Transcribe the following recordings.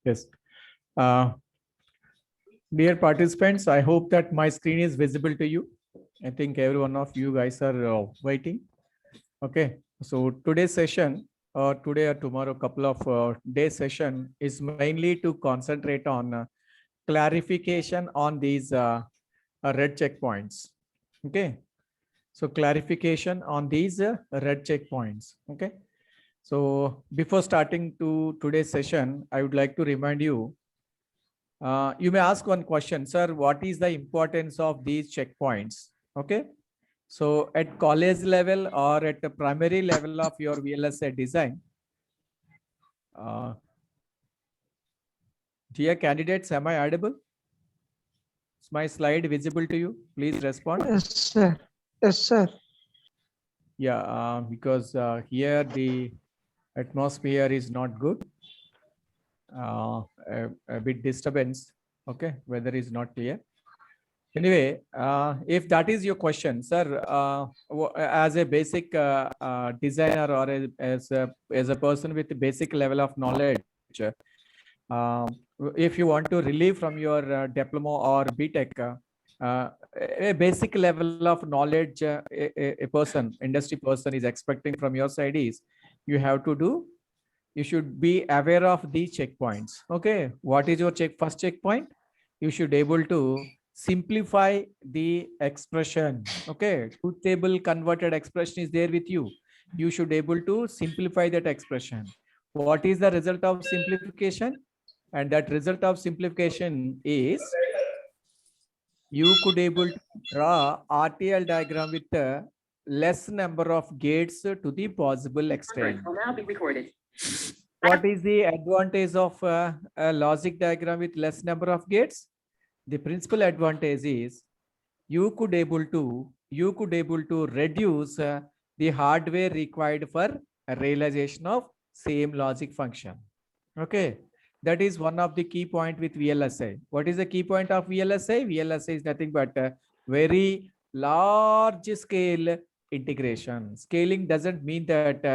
Yes. Uh, Dear participants, I hope that my screen is visible to you. I think every one of you guys are waiting. Okay. So today's session, or today or tomorrow, couple of day session is mainly to concentrate on clarification on these red checkpoints. Okay. So clarification on these red checkpoints. Okay. So before starting to today's session, I would like to remind you. You may ask one question, sir, what is the importance of these checkpoints? Okay. So at college level or at the primary level of your VLSI design, uh, dear candidates, am I audible? Is my slide visible to you? Please respond. Yes, sir. Yes, sir. Yeah, because here the atmosphere is not good. A bit disturbance. Okay, weather is not clear. Anyway, if that is your question, sir, as a basic designer or as a person with a basic level of knowledge, uh, if you want to relieve from your diploma or BTech, a basic level of knowledge a person, industry person is expecting from your side is you have to do. You should be aware of the checkpoints. Okay, what is your first checkpoint? You should able to simplify the expression. Okay, truth table converted expression is there with you. You should able to simplify that expression. What is the result of simplification? And that result of simplification is you could able to draw RTL diagram with a less number of gates to the possible extent. Will now be recorded. What is the advantage of a logic diagram with less number of gates? The principal advantage is you could able to reduce the hardware required for a realization of same logic function. Okay, that is one of the key point with VLSI. What is the key point of VLSI? VLSI is nothing but a very large scale integration. Scaling doesn't mean that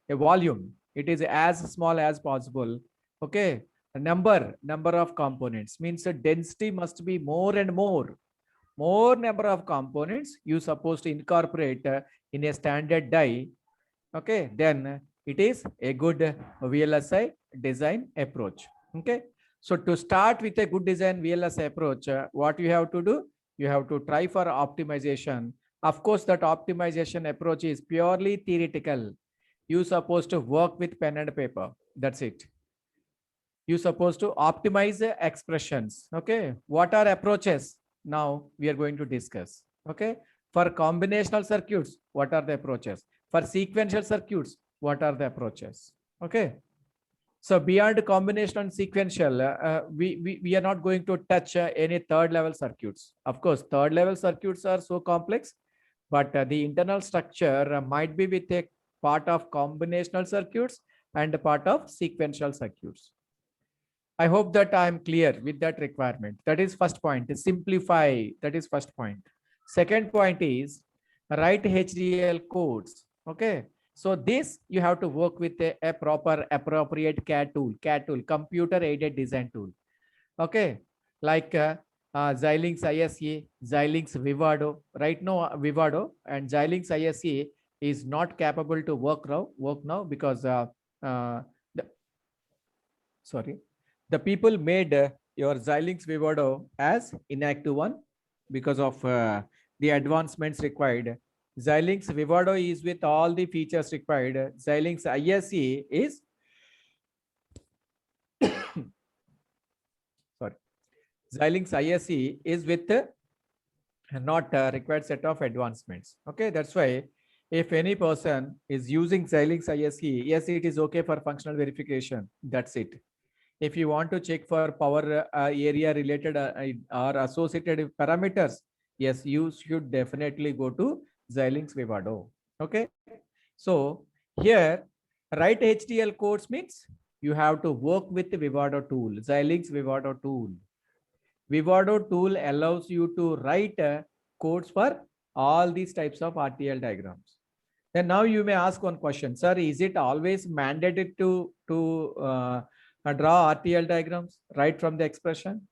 a volume. It is as small as possible. Okay, a number of components means the density must be more and more number of components you supposed to incorporate in a standard die. Okay, then it is a good VLSI design approach. Okay, so to start with a good design VLSI approach, what you have to do? You have to try for optimization. Of course, that optimization approach is purely theoretical. You supposed to work with pen and paper. That's it. You supposed to optimize the expressions. Okay, what are approaches? Now we are going to discuss. Okay, for combinational circuits, what are the approaches? For sequential circuits, what are the approaches? Okay, so beyond combination and sequential, we are not going to touch any third level circuits. Of course, third level circuits are so complex, but the internal structure might be with a part of combinational circuits and a part of sequential circuits. I hope that I am clear with that requirement. That is first point. Simplify. That is first point. Second point is write HDL codes. Okay. So this you have to work with a proper appropriate CAD tool, computer aided design tool. Okay. Like Xilinx ISA, Xilinx Vivado. Right now, Vivado and Xilinx ISA is not capable to work now because the, sorry, the people made your Xilinx Vivado as inactive one because of the advancements required. Xilinx Vivado is with all the features required. Xilinx ISE is sorry. Xilinx ISE is with not required set of advancements. Okay, that's why if any person is using Xilinx ISE, yes, it is okay for functional verification. That's it. If you want to check for power area related or associated parameters, yes, you should definitely go to Xilinx Vivado. Okay. So here, write HDL codes means you have to work with the Vivado tool, Xilinx Vivado tool. Vivado tool allows you to write codes for all these types of RTL diagrams. Then now you may ask one question, sir, is it always mandated to draw RTL diagrams right from the expression.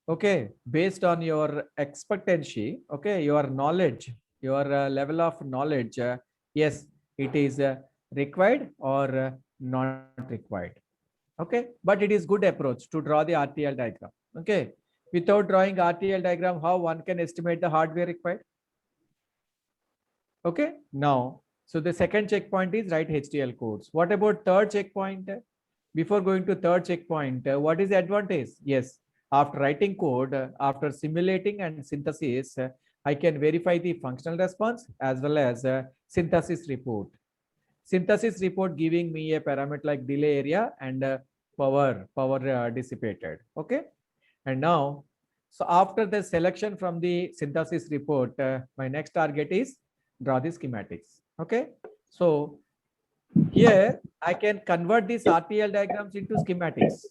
Okay, based on your expectancy, okay, your knowledge, your level of knowledge, yes, it is required or not required. Okay, but it is good approach to draw the RTL diagram. Okay, without drawing RTL diagram, how one can estimate the hardware required? Okay, now, so the second checkpoint is write HDL codes. What about third checkpoint? Before going to third checkpoint, what is the advantage? Yes, after writing code, after simulating and synthesis, I can verify the functional response as well as synthesis report. Synthesis report giving me a parameter like delay area and power dissipated. Okay, and now, so after the selection from the synthesis report, my next target is draw the schematics. Okay, so here I can convert these RTL diagrams into schematics.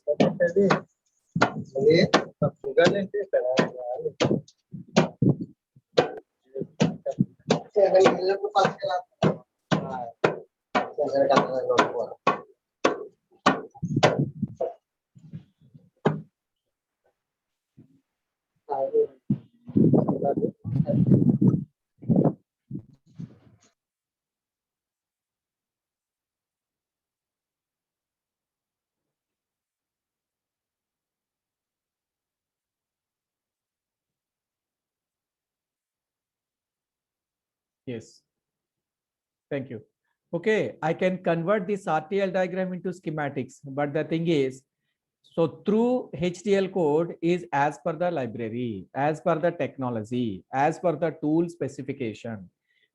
Yes, thank you. Okay, I can convert this RTL diagram into schematics, but the thing is, so through HDL code is as per the library, as per the technology, as per the tool specification.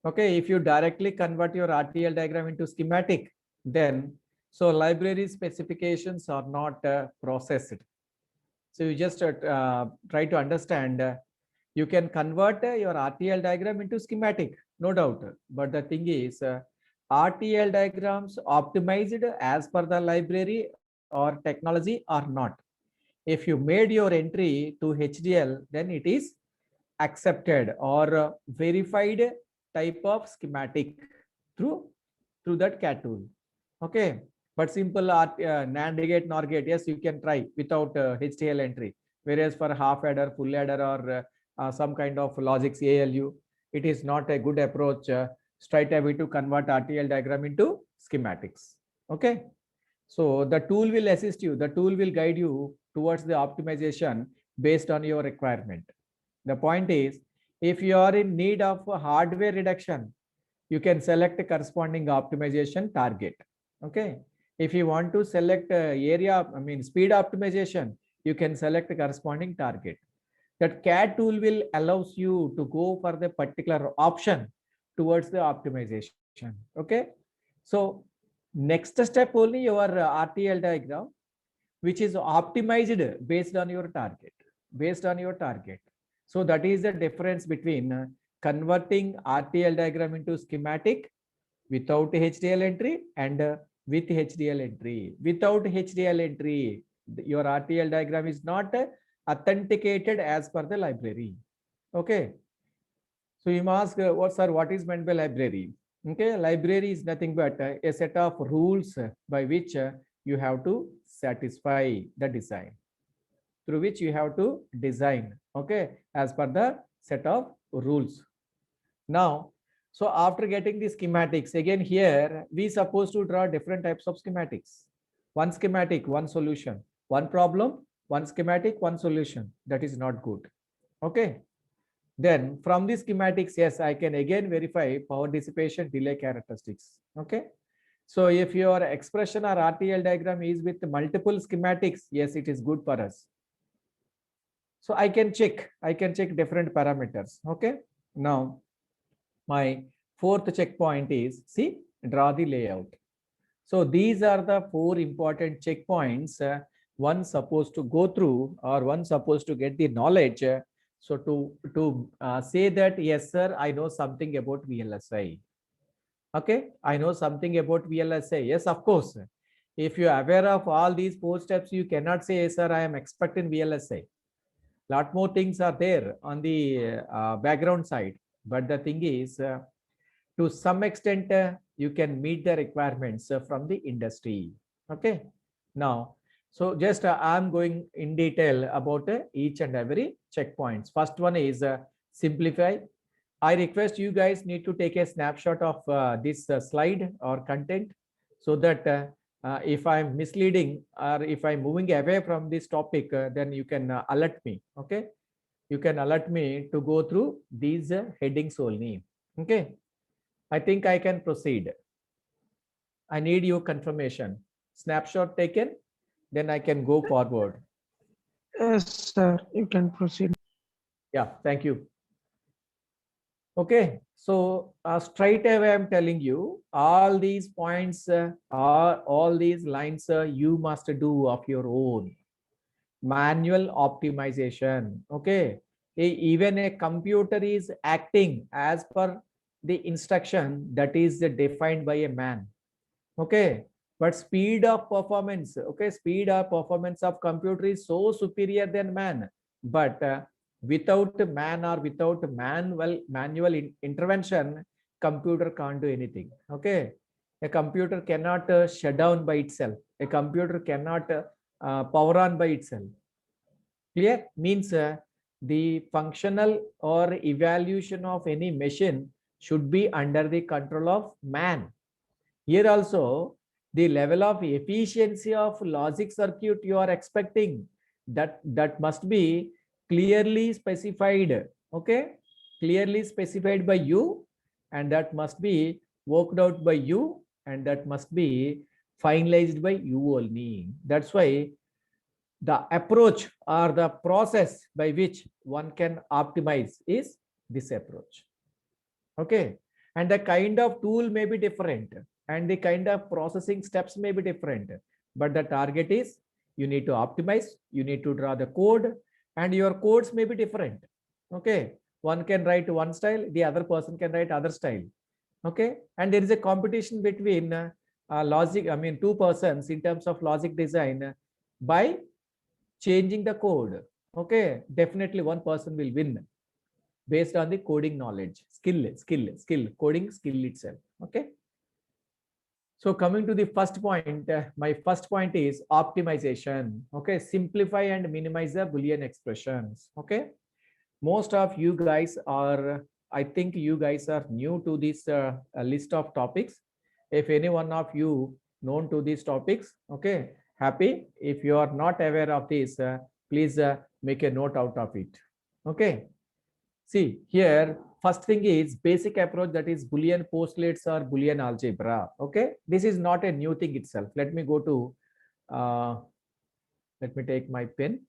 Okay, if you directly convert your RTL diagram into schematic, then so library specifications are not processed. So you just try to understand. You can convert your RTL diagram into schematic, no doubt. But the thing is, RTL diagrams optimized as per the library or technology or not. If you made your entry to HDL, then it is accepted or verified type of schematic through that CAD tool. Okay, but simple NAND gate, NOR gate, yes, you can try without HDL entry. Whereas for half adder, full adder, or some kind of logics ALU, it is not a good approach straight away to convert RTL diagram into schematics. Okay, so the tool will assist you. The tool will guide you towards the optimization based on your requirement. The point is, if you are in need of a hardware reduction, you can select a corresponding optimization target. Okay. If you want to select speed optimization, you can select a corresponding target. That CAD tool will allows you to go for the particular option towards the optimization. Okay. So next step only your RTL diagram, which is optimized based on your target, So that is the difference between converting RTL diagram into schematic without HDL entry and with HDL entry. Without HDL entry, your RTL diagram is not authenticated as per the library. Okay. So you must ask, what is meant by library? Okay, library is nothing but a set of rules by which you have to satisfy the design, through which you have to design, okay, as per the set of rules. Now, so after getting the schematics, again here, we supposed to draw different types of schematics. One schematic, one solution, one problem, one schematic, one solution. That is not good. Okay. Then from the schematics, yes, I can again verify power dissipation delay characteristics. Okay. So if your expression or RTL diagram is with multiple schematics, yes, it is good for us. So I can check different parameters. Okay. Now, my fourth checkpoint is, see, draw the layout. So these are the four important checkpoints one supposed to go through, or one supposed to get the knowledge. So to say that, yes, sir, I know something about VLSI. Okay, I know something about VLSI. Yes, of course. If you are aware of all these four steps, you cannot say, yes, sir, I am expert in VLSI. Lot more things are there on the background side. But the thing is, to some extent, you can meet the requirements from the industry. Okay. Now, So just I'm going in detail about each and every checkpoints. First one is simplify. I request you guys need to take a snapshot of this slide or content so that if I'm misleading or if I'm moving away from this topic, then you can alert me. Okay, you can alert me to go through these headings only. Okay, I think I can proceed. I need your confirmation. Snapshot taken, then I can go forward. Yes, sir. You can proceed. Yeah, thank you. Okay, so straight away I'm telling you, all these points are all these lines you must do of your own. Manual optimization. Okay, even a computer is acting as per the instruction that is defined by a man. Okay, but speed of performance, okay, speed of performance of computer is so superior than man, but without man or without manual intervention, computer can't do anything. Okay, a computer cannot shut down by itself, a computer cannot power on by itself. Clear? Means the functional or evaluation of any machine should be under the control of man. Here also, the level of efficiency of logic circuit you are expecting, that must be clearly specified. Okay, clearly specified by you, and that must be worked out by you, and that must be finalized by you only. That's why the approach or the process by which one can optimize is this approach. Okay, and the kind of tool may be different and the kind of processing steps may be different, but the target is you need to optimize, you need to draw the code, and your codes may be different. Okay, one can write one style, the other person can write other style. Okay, and there is a competition between logic, I mean two persons in terms of logic design by changing the code. Okay, definitely one person will win based on the coding knowledge, skill, coding skill itself. Okay. So coming to the first point, my first point is optimization. Okay, simplify and minimize the Boolean expressions. Okay, most of you guys are, I think you guys are new to this list of topics. If any one of you known to these topics, okay, happy. If you are not aware of this, please make a note out of it. Okay. See here, first thing is basic approach, that is Boolean postulates or Boolean algebra. Okay, this is not a new thing itself. Let me go to, let me take my pen.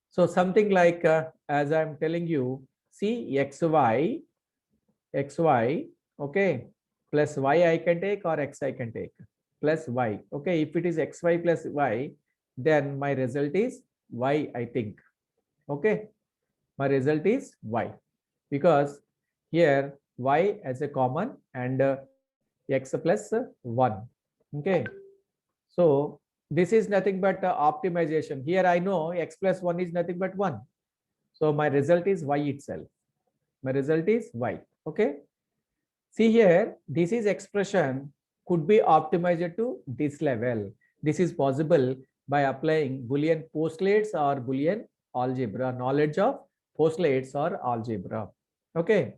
So something like, as I'm telling you, see xy, okay, plus y I can take or x I can take, plus y. Okay, if it is xy plus y, then my result is y, I think. Okay, my result is y, because here y as a common and x plus 1. Okay, so this is nothing but optimization. Here I know x plus 1 is nothing but 1, so my result is y itself. My result is y. Okay, see here, this is expression could be optimized to this level. This is possible by applying Boolean postulates or Boolean algebra, knowledge of postulates or algebra. Okay,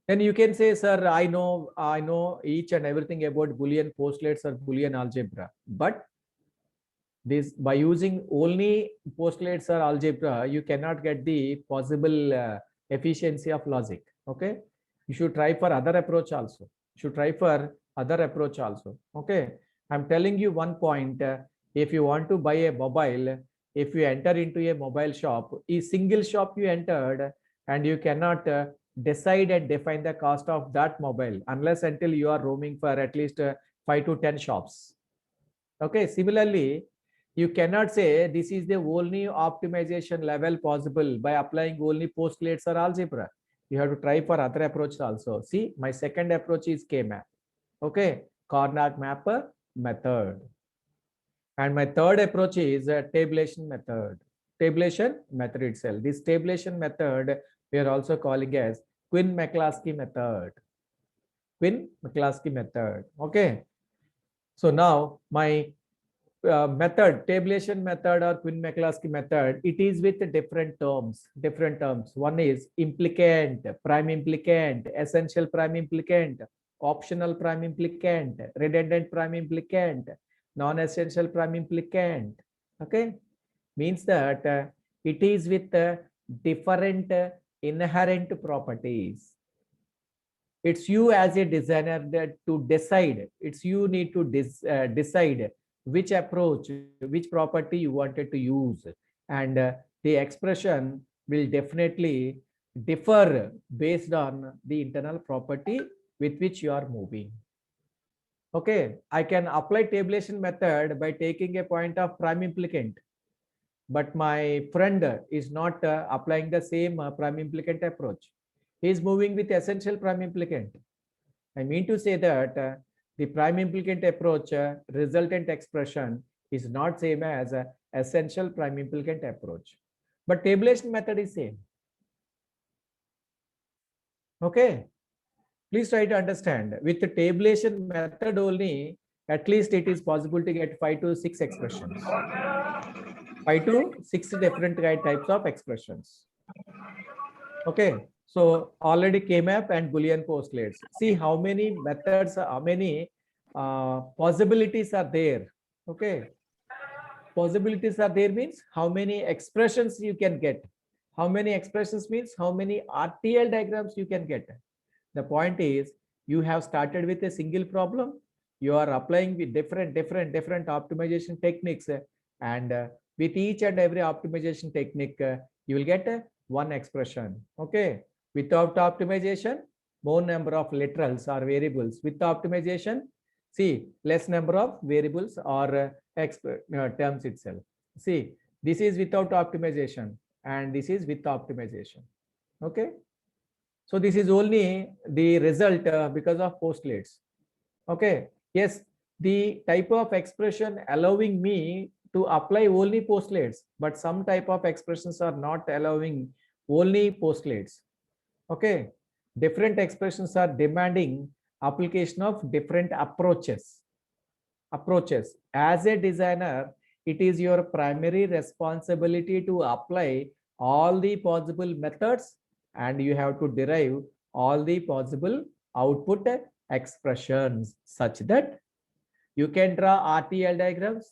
then you can say, sir, I know each and everything about Boolean postulates or Boolean algebra, but this by using only postulates or algebra, you cannot get the possible efficiency of logic. Okay, you should try for other approach also. You should try for other approach also. Okay, I'm telling you one point. If you want to buy a mobile, if you enter into a mobile shop, a single shop you entered, and you cannot decide and define the cost of that mobile unless until you are roaming for at least 5 to 10 shops. Okay, similarly, you cannot say this is the only optimization level possible by applying only postulates or algebra. You have to try for other approaches also. See, my second approach is K-map. Okay, Karnaugh mapper method. And my third approach is a tabulation method. Tabulation method itself. This tabulation method we are also calling as Quinn-McCloskey method. Quinn-McCloskey method. Okay. So now my method, tabulation method or Quinn-McCloskey method, it is with different terms, One is implicant, prime implicant, essential prime implicant, optional prime implicant, redundant prime implicant, non-essential prime implicant. Okay, means that it is with different inherent properties. It's you as a designer that to decide. It's you need to decide which approach, which property you wanted to use, and the expression will definitely differ based on the internal property with which you are moving. Okay, I can apply tabulation method by taking a point of prime implicant, but my friend is not applying the same prime implicant approach. He is moving with essential prime implicant. I mean to say that the prime implicant approach resultant expression is not same as essential prime implicant approach, but tabulation method is same. Okay, please try to understand. With the tabulation method only, at least it is possible to get 5 to 6 expressions. 5 to 6 different types of expressions. Okay, so already K-map and Boolean postulates. See how many methods, how many possibilities are there. Okay, possibilities are there means how many expressions you can get. How many expressions means how many RTL diagrams you can get. The point is you have started with a single problem. You are applying with different optimization techniques, and with each and every optimization technique, you will get one expression. Okay, without optimization, more number of literals or variables. With optimization, see less number of variables or terms itself. See, this is without optimization and this is with optimization. Okay, so this is only the result because of postulates. Okay, yes, the type of expression allowing me to apply only postulates, but some type of expressions are not allowing only postulates. Okay, different expressions are demanding application of different approaches. As a designer, it is your primary responsibility to apply all the possible methods, and you have to derive all the possible output expressions such that you can draw RTL diagrams.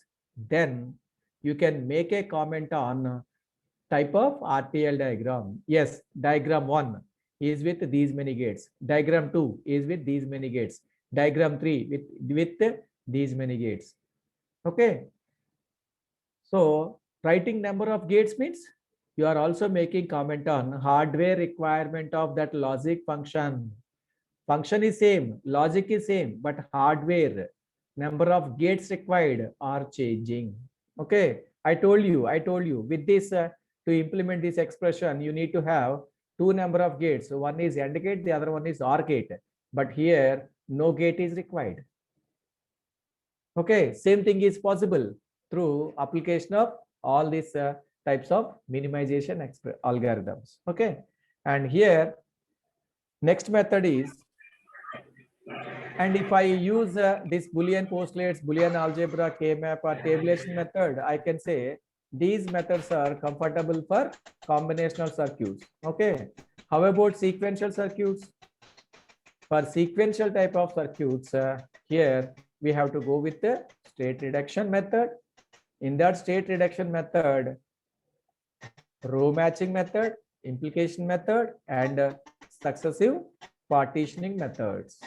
Then you can make a comment on type of RTL diagram. Yes, diagram 1 is with these many gates. Diagram 2 is with these many gates. Diagram 3 with these many gates. Okay. So writing number of gates means you are also making comment on hardware requirement of that logic function. Function is same, logic is same, but hardware, number of gates required are changing. Okay, I told you with this to implement this expression, you need to have two number of gates. So one is AND gate, the other one is OR gate. But here no gate is required. Okay, same thing is possible through application of all these types of minimization algorithms. Okay, and here next method is, and if I use this Boolean postulates, Boolean algebra, K-map or tabulation method, I can say these methods are comfortable for combinational circuits. Okay, how about sequential circuits? For sequential type of circuits, here we have to go with the state reduction method. In that state reduction method, row matching method, implication method, and successive partitioning methods.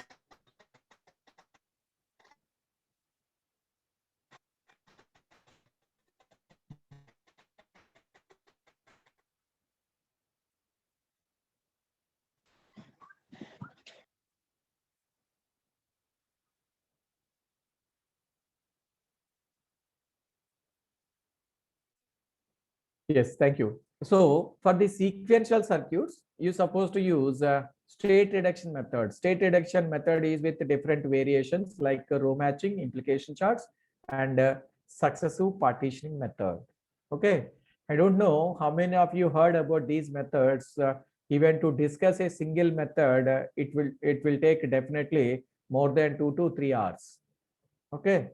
Yes, thank you. So for the sequential circuits, you're supposed to use state reduction method. State reduction method is with different variations like row matching, implication charts, and successive partitioning method. Okay, I don't know how many of you heard about these methods. Even to discuss a single method, it will take definitely more than 2 to 3 hours. Okay,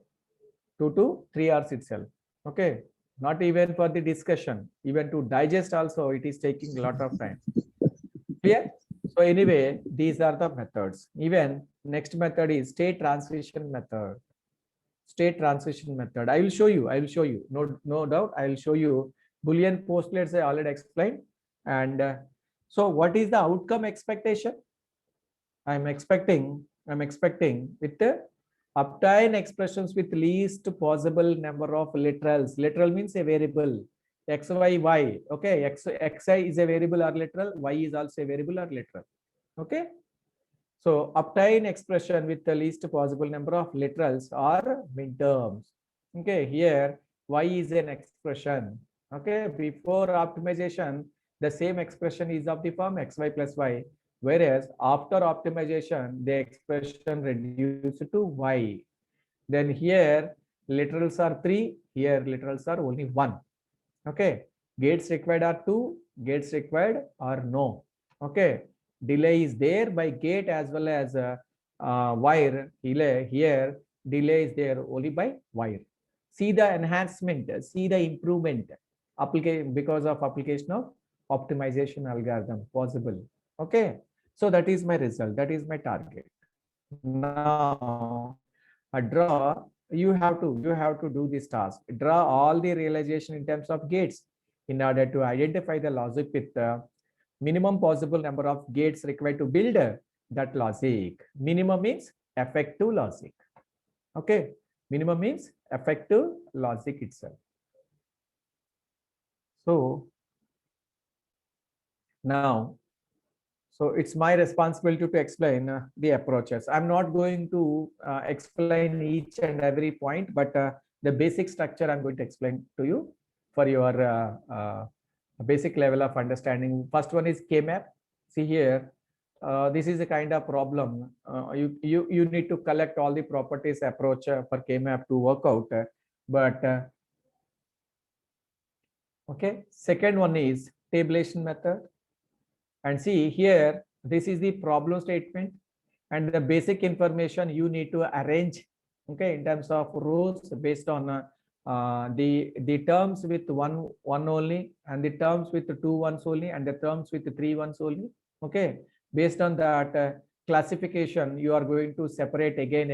2 to 3 hours itself. Okay, not even for the discussion, even to digest also it is taking a lot of time. Clear? So anyway, these are the methods. Even next method is state transition method. State transition method. I will show you. I will show you. No doubt. I will show you. Boolean postulates I already explained. And so, what is the outcome expectation? I'm expecting with the obtain expressions with least possible number of literals. Literal means a variable. X, Y, Y. Okay, Xi is a variable or literal. Y is also a variable or literal. Okay. So obtain expression with the least possible number of literals or midterms. Okay, here Y is an expression. Okay, before optimization, the same expression is of the form xy plus y. Whereas after optimization, the expression reduced to y. Then here literals are 3, here literals are only 1. Okay, gates required are 2, gates required are no. Okay, delay is there by gate as well as wire. Here delay is there only by wire. See the enhancement, see the improvement application because of application of optimization algorithm possible. Okay, so that is my result, that is my target. Now draw, you have to do this task. Draw all the realization in terms of gates in order to identify the logic with the minimum possible number of gates required to build that logic. Minimum means effective logic. Okay, minimum means effective logic itself. So now, so it's my responsibility to explain the approaches. I'm not going to explain each and every point, but the basic structure I'm going to explain to you for your basic level of understanding. First one is K-map. See here, this is a kind of problem. You need to collect all the properties approach for K-map to work out. Okay, second one is tabulation method. And see here, this is the problem statement and the basic information you need to arrange, okay, in terms of rows based on the terms with one only, and the terms with the 2 ones only, and the terms with the 3 ones only. Okay, based on that classification, you are going to separate again,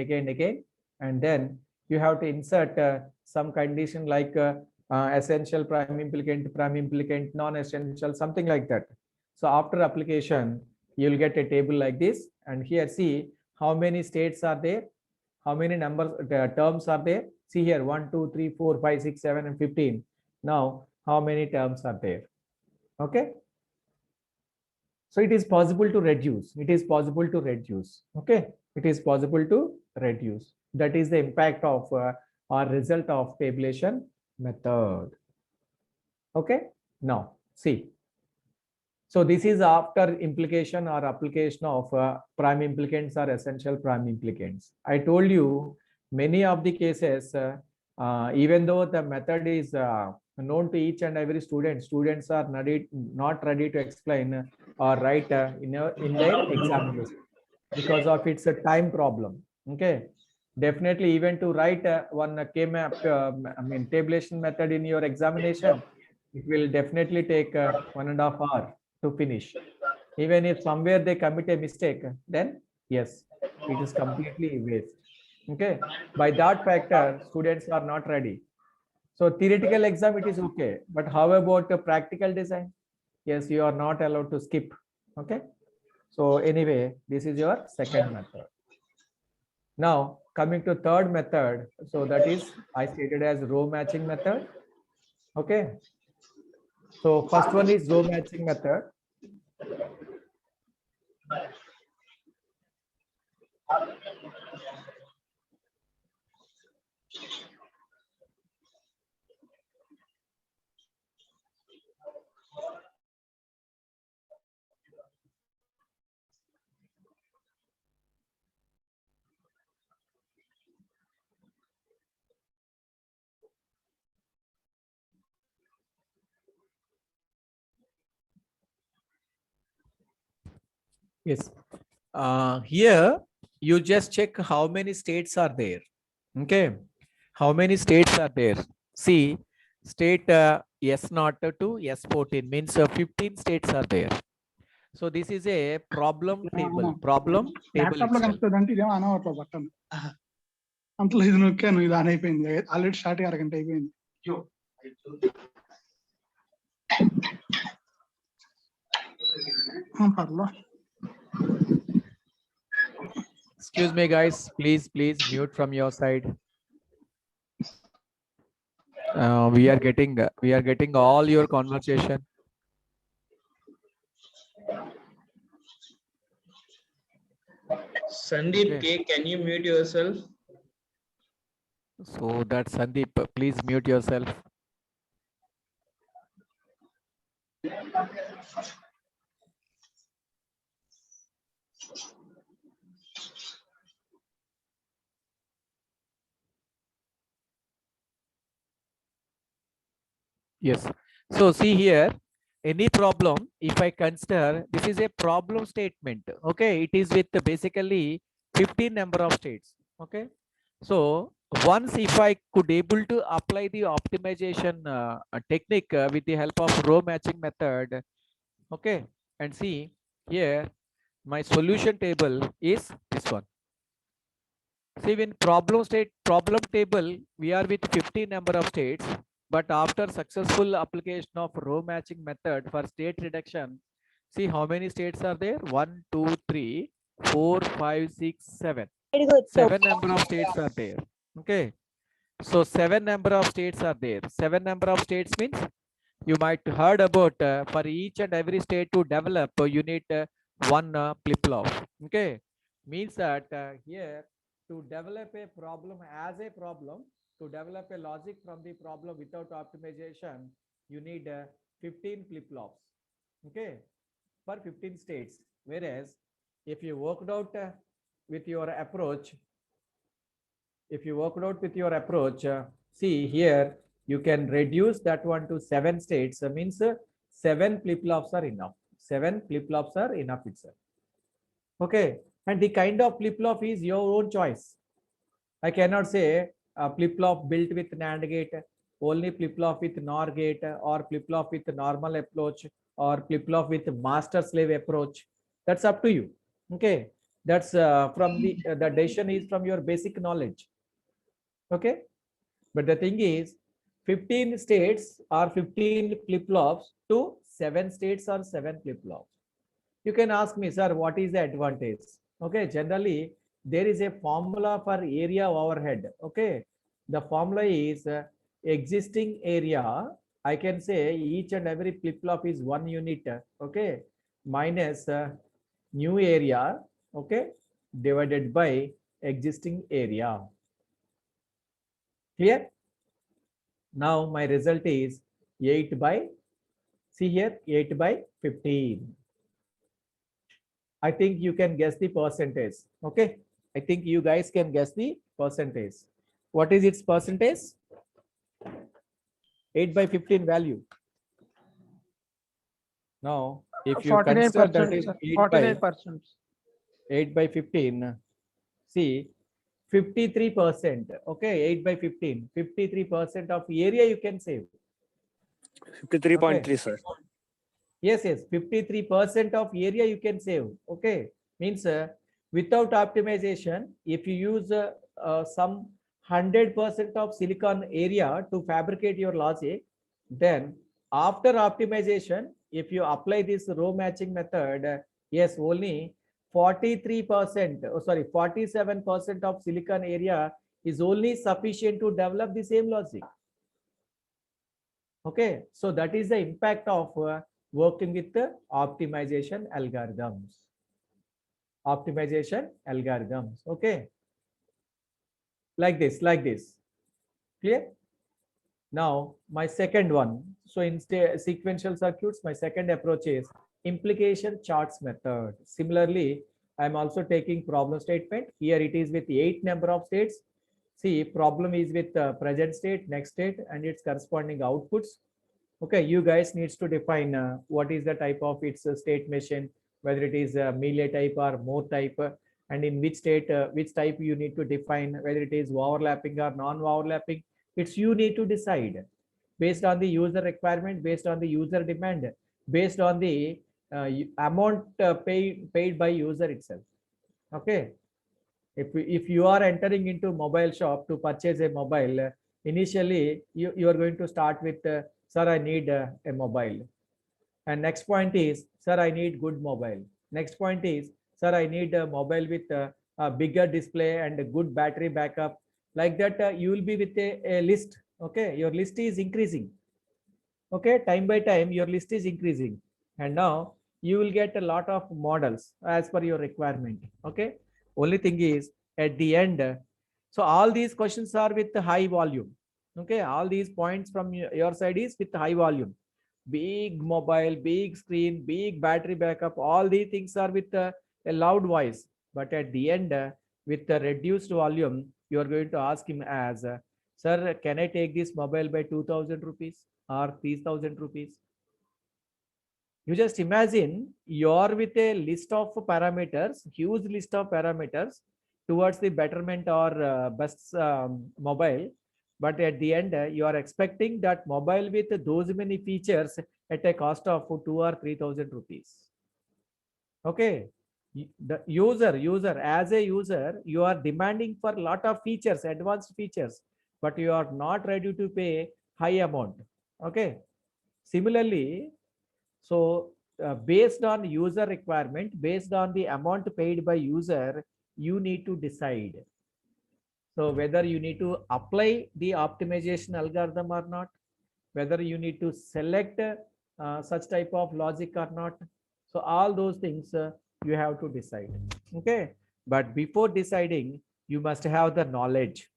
and then you have to insert some condition like essential, prime implicant, non-essential, something like that. So after application, you'll get a table like this, and here see how many states are there, how many numbers terms are there. See here 1, 2, 3, 4, 5, 6, 7, and 15. Now how many terms are there? Okay. So it is possible to reduce. It is possible to reduce. Okay. It is possible to reduce. That is the impact of or result of tabulation method. Okay. Now see. So this is after implication or application of prime implicants or essential prime implicants. I told you many of the cases, even though the method is known to each and every student, students are not ready to explain or write in their examination because of its a time problem. Okay, definitely even to write one K-map, tabulation method in your examination, it will definitely take 1.5 hours to finish. Even if somewhere they commit a mistake, then yes, it is completely waste. Okay, by that factor, students are not ready. So theoretical exam, it is okay, but how about the practical design? Yes, you are not allowed to skip. Okay, so anyway, this is your second method. Now coming to third method, so that is I stated as row matching method. Okay, so first one is row matching method. Yes. Here you just check how many states are there. Okay. How many states are there? See, state S0 to S14 means 15 states are there. So this is a problem table. Problem table laptop లో itself. Connect అంటే ఇదేమో అనవట్ల button అంతలో ఇది నొక్కాను ఇది on అయిపోయింది already start అరగంట అయిపోయింది పర్లో Excuse me, guys. Please mute from your side. We are getting all your conversation. Sandeep Okay. K, can you mute yourself? So that Sandeep, please mute yourself. Yes. So see here, any problem, if I consider this is a problem statement, okay, it is with basically 15 number of states. Okay. So once if I could able to apply the optimization technique with the help of row matching method, okay, and see here my solution table is this one. See, when problem table, we are with 50 number of states, but after successful application of row matching method for state reduction, see how many states are there? 1, 2, 3, 4, 5, 6, 7. 7 number of states are there. Okay. So 7 number of states are there. 7 number of states means you might heard about for each and every state to develop, you need one flip-flop. Okay. Means that here to develop a problem as a problem, to develop a logic from the problem without optimization, you need 15 flip-flops. Okay. For 15 states. Whereas if you worked out with your approach, see here, you can reduce that one to 7 states. Means 7 flip-flops are enough. 7 flip-flops are enough itself. Okay. And the kind of flip-flop is your own choice. I cannot say a flip-flop built with NAND gate, only flip-flop with NOR gate, or flip-flop with normal approach, or flip-flop with master-slave approach. That's up to you. Okay. That's from the decision is from your basic knowledge. Okay. But the thing is, 15 states or 15 flip-flops to 7 states or 7 flip-flops. You can ask me, sir, what is the advantage? Okay, generally, there is a formula for area overhead. Okay, the formula is existing area. I can say each and every flip-flop is 1 unit. Okay, minus new area. Okay, divided by existing area. Clear? Now my result is 8 by, see here, 8 by 15. I think you can guess the percentage. Okay. I think you guys can guess the percentage. What is its percentage? 8 by 15 value. Now, if you consider that is 8 by 15, see 53%. Okay, 8 by 15, 53% of area you can save. 53.3, Okay. sir. Yes, 53% of area you can save. Okay, means without optimization, if you use some 100% of silicon area to fabricate your logic, then after optimization, if you apply this row matching method, yes, only 43%, 47% of silicon area is only sufficient to develop the same logic. Okay, so that is the impact of working with the optimization algorithms. Okay, like this. Clear? Now my second one. So in sequential circuits, my second approach is implication charts method. Similarly, I'm also taking problem statement. Here it is with 8 number of states. See, problem is with present state, next state, and its corresponding outputs. Okay, you guys needs to define what is the type of its state machine, whether it is a Mealy type or Moore type. and in which state, which type you need to define, whether it is overlapping or non-overlapping. It's you need to decide based on the user requirement, based on the user demand, based on the amount paid by user itself. Okay. If you are entering into mobile shop to purchase a mobile, initially you are going to start with, sir, I need a mobile. And next point is, sir, I need good mobile. Next point is, sir, I need a mobile with a bigger display and a good battery backup. Like that, you will be with a list. Okay, your list is increasing. Okay, time by time, your list is increasing. And now you will get a lot of models as per your requirement. Okay, only thing is at the end, so all these questions are with the high volume. Okay, all these points from your side is with high volume. Big mobile, big screen, big battery backup, all these things are with a loud voice. But at the end, with the reduced volume, you are going to ask him as, sir, can I take this mobile by 2,000 rupees or 3,000 rupees? You just imagine you're with a list of parameters, huge list of parameters towards the betterment or best mobile. But at the end, you are expecting that mobile with those many features at a cost of 2 or 3,000 rupees. Okay. The user, as a user, you are demanding for a lot of features, advanced features, but you are not ready to pay high amount. Okay. Similarly, so based on user requirement, based on the amount paid by user, you need to decide. So whether you need to apply the optimization algorithm or not, whether you need to select such type of logic or not. So all those things you have to decide. Okay. But before deciding, you must have the knowledge.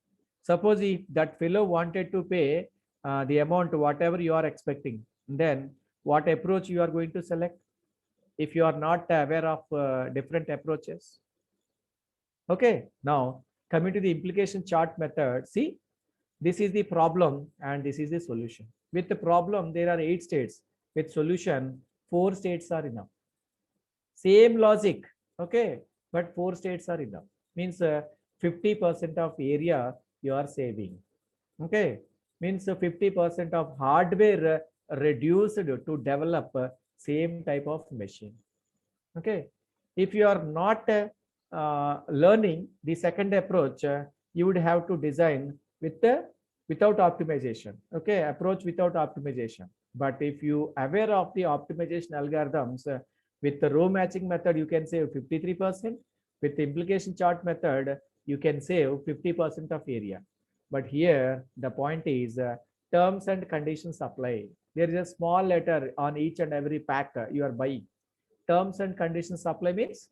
Suppose if that fellow wanted to pay the amount, whatever you are expecting, then what approach you are going to select if you are not aware of different approaches. Okay. Now coming to the implication chart method, see, this is the problem and this is the solution. With the problem, there are 8 states. With solution, 4 states are enough. Same logic, okay, but 4 states are enough. Means 50% of area you are saving. Okay, means 50% of hardware reduced to develop same type of machine. Okay, if you are not learning the second approach, you would have to design with the without optimization. Okay, approach without optimization. But if you aware of the optimization algorithms, with the row matching method, you can save 53%. With the implication chart method, you can save 50% of area. But here the point is terms and conditions apply. There is a small letter on each and every pack you are buying. Terms and conditions apply means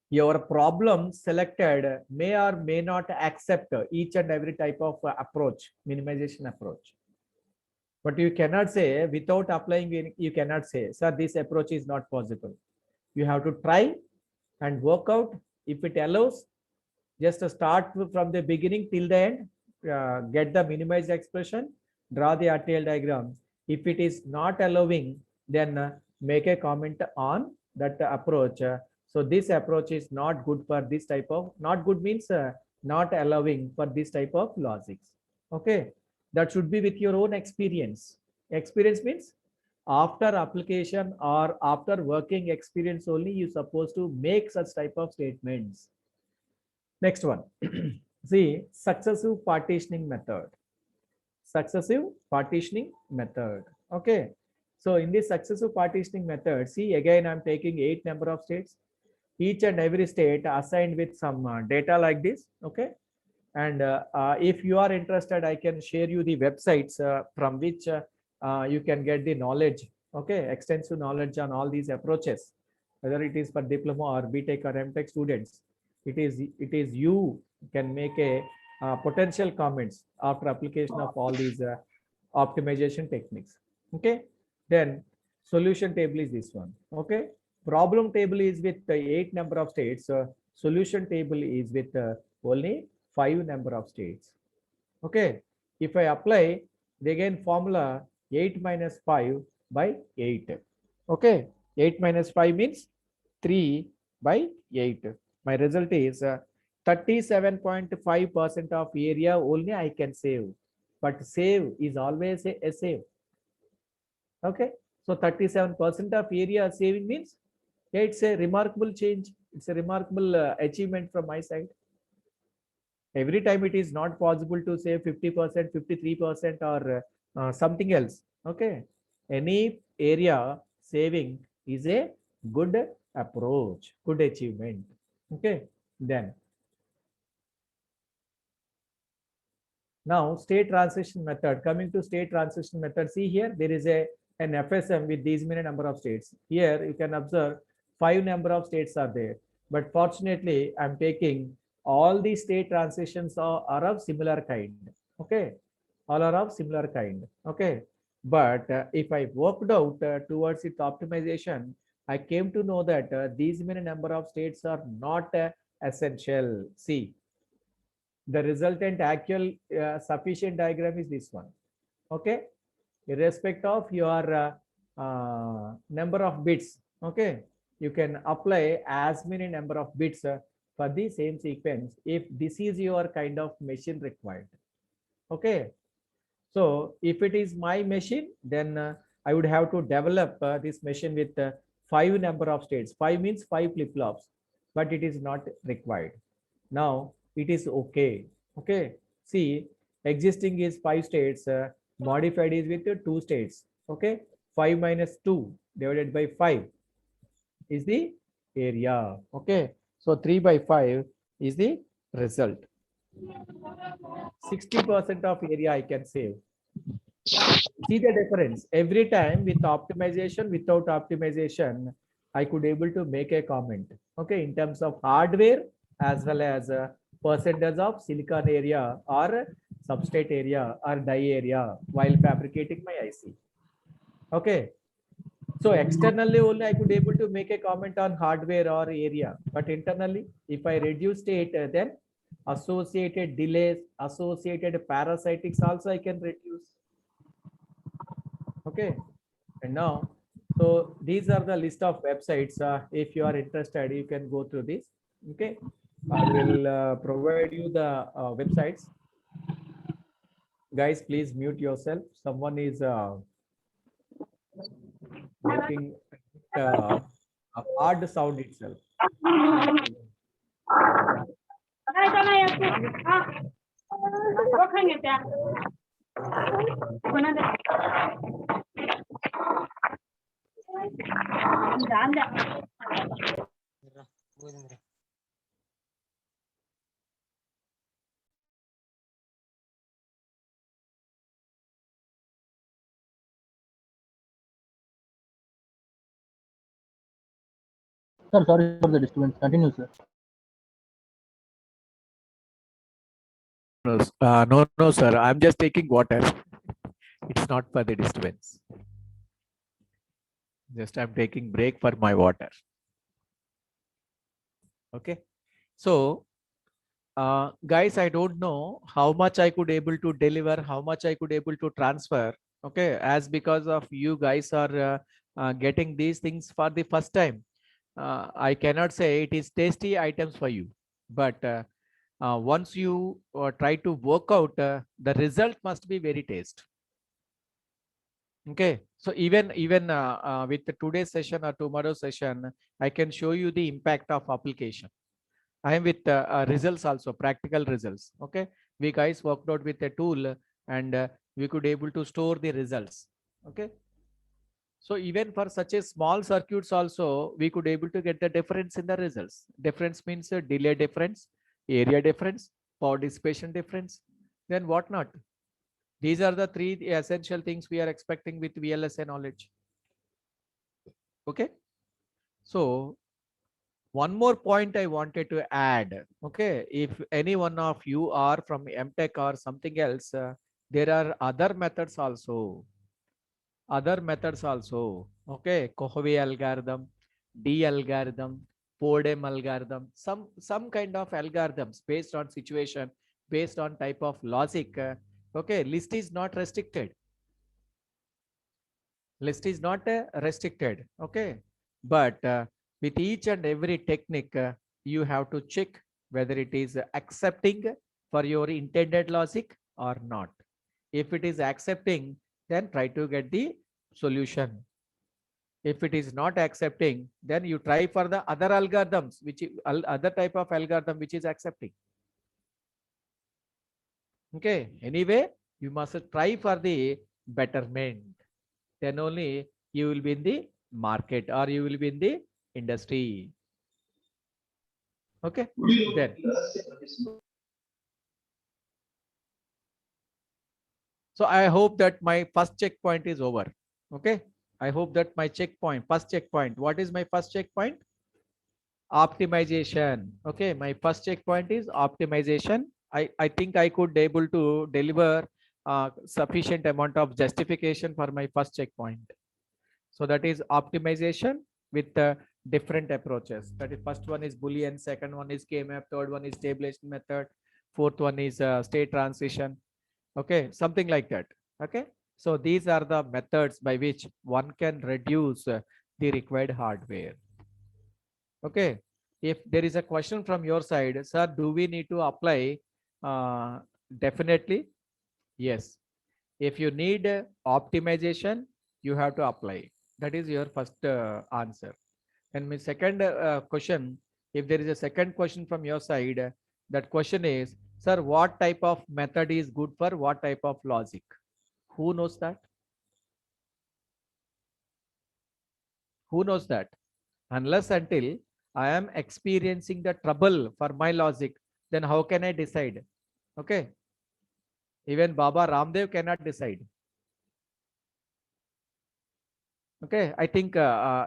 your problem selected may or may not accept each and every type of approach, minimization approach. But you cannot say without applying, you cannot say, sir, this approach is not possible. You have to try and work out. If it allows, just start from the beginning till the end, get the minimized expression, draw the RTL diagram. If it is not allowing, then make a comment on that approach. So this approach is not good for this type of, not good means not allowing for this type of logics. Okay, that should be with your own experience. Experience means after application or after working experience only you supposed to make such type of statements. Next one. See, successive partitioning method. Successive partitioning method. Okay. So in this successive partitioning method, see, again, I'm taking 8 number of states. Each and every state assigned with some data like this. Okay. And if you are interested, I can share you the websites from which you can get the knowledge. Okay. Extensive knowledge on all these approaches, whether it is for diploma or BTech or MTech students. It is you can make a potential comments after application of all these optimization techniques. Okay, then solution table is this one. Okay, problem table is with the 8 number of states. Solution table is with only 5 number of states. Okay, if I apply the again formula 8 minus 5 by 8. Okay, 8 minus 5 means 3 by 8. My result is 37.5% of area only I can save. But save is always a save. Okay. So 37% of area saving means, yeah, it's a remarkable change. It's a remarkable achievement from my side. Every time it is not possible to save 50%, 53% or something else. Okay. Any area saving is a good approach, good achievement. Okay. Then now state transition method. Coming to state transition method, see here there is an FSM with these many number of states. Here you can observe 5 number of states are there. But fortunately, I'm taking all the state transitions are of similar kind. Okay, all are of similar kind. Okay, but if I worked out towards its optimization, I came to know that these many number of states are not essential. See, the resultant actual sufficient diagram is this one. Okay, irrespective of your number of bits. Okay, you can apply as many number of bits for the same sequence if this is your kind of machine required. Okay, so if it is my machine, then I would have to develop this machine with 5 number of states. 5 means 5 flip-flops, but it is not required. Now it is okay. Okay, see, existing is 5 states, modified is with 2 states. Okay, 5 minus 2 divided by 5 is the area. Okay, so 3 by 5 is the result. 60% of area I can save. See the difference every time with optimization, without optimization, I could able to make a comment. Okay, in terms of hardware as well as percentage of silicon area or substrate area or die area while fabricating my IC. Okay, so externally only I could able to make a comment on hardware or area, but internally if I reduce state, then associated delays, associated parasitics also I can reduce. Okay, and now, so these are the list of websites. If you are interested, you can go through this. Okay, I will provide you the websites. Guys, please mute yourself. Someone is making a hard sound itself. Sir, sorry for the disturbance. Continue, sir. No, sir. I'm just taking water. It's not for the disturbance. Just I'm taking break for my water. Okay. So, guys, I don't know how much I could able to deliver, how much I could able to transfer. Okay, as because of you guys are getting these things for the first time, I cannot say it is tasty items for you, but once you try to work out, the result must be very taste. Okay, so even with the today's session or tomorrow's session, I can show you the impact of application. I am with results also, practical results. Okay, we guys worked out with a tool and we could able to store the results. Okay, so even for such a small circuits also, we could able to get the difference in the results. Difference means delay difference, area difference, power dissipation difference, then what not. These are the 3 essential things we are expecting with VLSI knowledge. Okay, so one more point I wanted to add. Okay, if any one of you are from MTech or something else, there are other methods also. Okay, Kohove algorithm, D algorithm, Podem algorithm, some kind of algorithms based on situation, based on type of logic. Okay, list is not restricted. List is not restricted. Okay, but with each and every technique, you have to check whether it is accepting for your intended logic or not. If it is accepting, then try to get the solution. If it is not accepting, then you try for the other algorithms, other type of algorithm which is accepting. Okay. Anyway, you must try for the betterment. Then only you will be in the market or you will be in the industry. Okay. Then. So I hope that my first checkpoint is over. Okay. I hope that my first checkpoint. What is my first checkpoint? Optimization. Okay. My first checkpoint is optimization. I think I could able to deliver sufficient amount of justification for my first checkpoint. So that is optimization with different approaches. That is, first one is Boolean, second one is K-map, third one is tabulation method, fourth one is state transition. Okay, something like that. Okay, so these are the methods by which one can reduce the required hardware. Okay, if there is a question from your side, sir, do we need to apply? Definitely, yes. If you need optimization, you have to apply. That is your first answer. And my second question, if there is a second question from your side, that question is, sir, what type of method is good for what type of logic? Who knows that? Who knows that? Unless until I am experiencing the trouble for my logic, then how can I decide? Okay. Even Baba Ramdev cannot decide. Okay, I think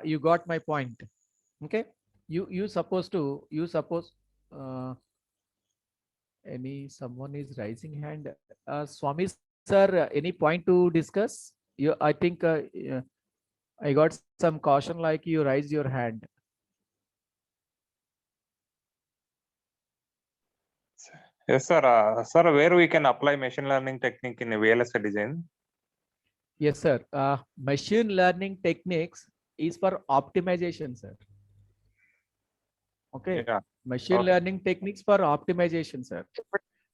you got my point. Okay, you suppose someone is raising hand. Swami sir, any point to discuss? You, I think I got some caution like you raise your hand. Yes, sir. Sir, where we can apply machine learning technique in a VLSI design? Yes, sir. Machine learning techniques is for optimization, sir. Okay. Yeah. Machine Okay. learning techniques for optimization, sir.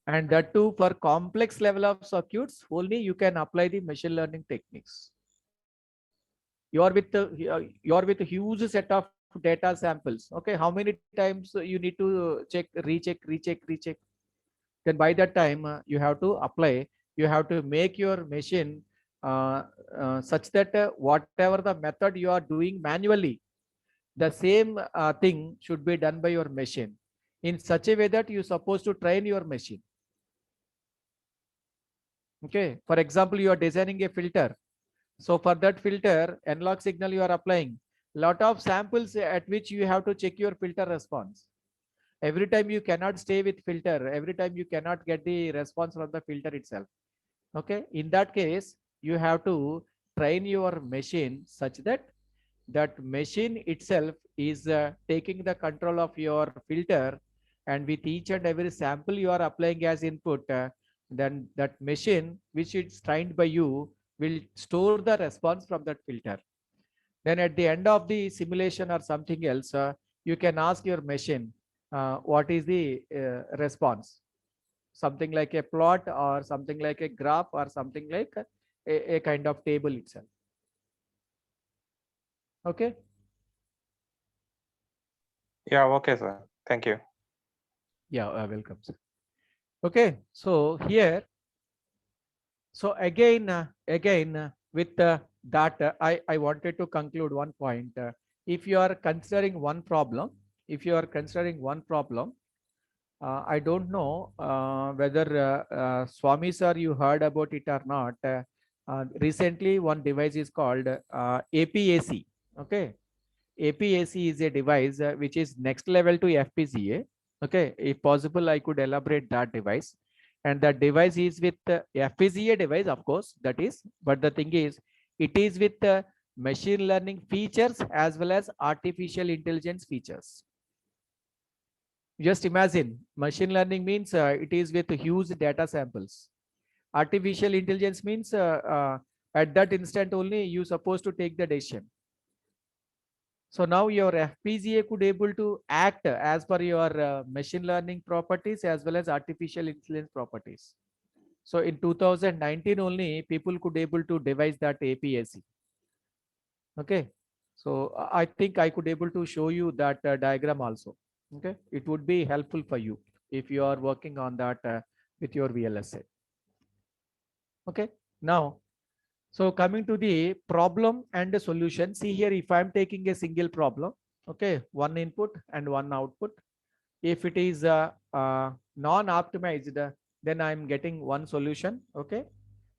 And that too for complex level of circuits, only you can apply the machine learning techniques. You are with a huge set of data samples. Okay, how many times you need to check, recheck? Then by that time you have to apply. You have to make your machine such that whatever the method you are doing manually, the same thing should be done by your machine in such a way that you're supposed to train your machine. Okay, for example, you are designing a filter. So for that filter, analog signal you are applying. Lot of samples at which you have to check your filter response. Every time you cannot stay with filter. Every time you cannot get the response from the filter itself. Okay, in that case, you have to train your machine such that that machine itself is taking the control of your filter, and with each and every sample you are applying as input, then that machine which is trained by you will store the response from that filter. Then at the end of the simulation or something else, you can ask your machine what is the response, something like a plot or something like a graph or something like a kind of table itself. Okay. Yeah, okay, sir. Thank you. Yeah, welcome, sir. Okay, so here, so again, with that, I wanted to conclude one point. If you are considering one problem, I don't know whether Swami sir, you heard about it or not. Recently, one device is called APAC. Okay, APAC is a device which is next level to FPGA. Okay, if possible, I could elaborate that device. And that device is with FPGA device, of course, that is. But the thing is, it is with machine learning features as well as artificial intelligence features. Just imagine, machine learning means it is with huge data samples. Artificial intelligence means at that instant only you supposed to take the decision. So now your FPGA could able to act as per your machine learning properties as well as artificial intelligence properties. So in 2019 only, people could able to devise that APAC. Okay. So I think I could able to show you that diagram also. Okay. It would be helpful for you if you are working on that with your VLSI. Okay. Now, so coming to the problem and the solution, see here, if I'm taking a single problem, okay, one input and one output. If it is non-optimized, then I'm getting one solution, okay,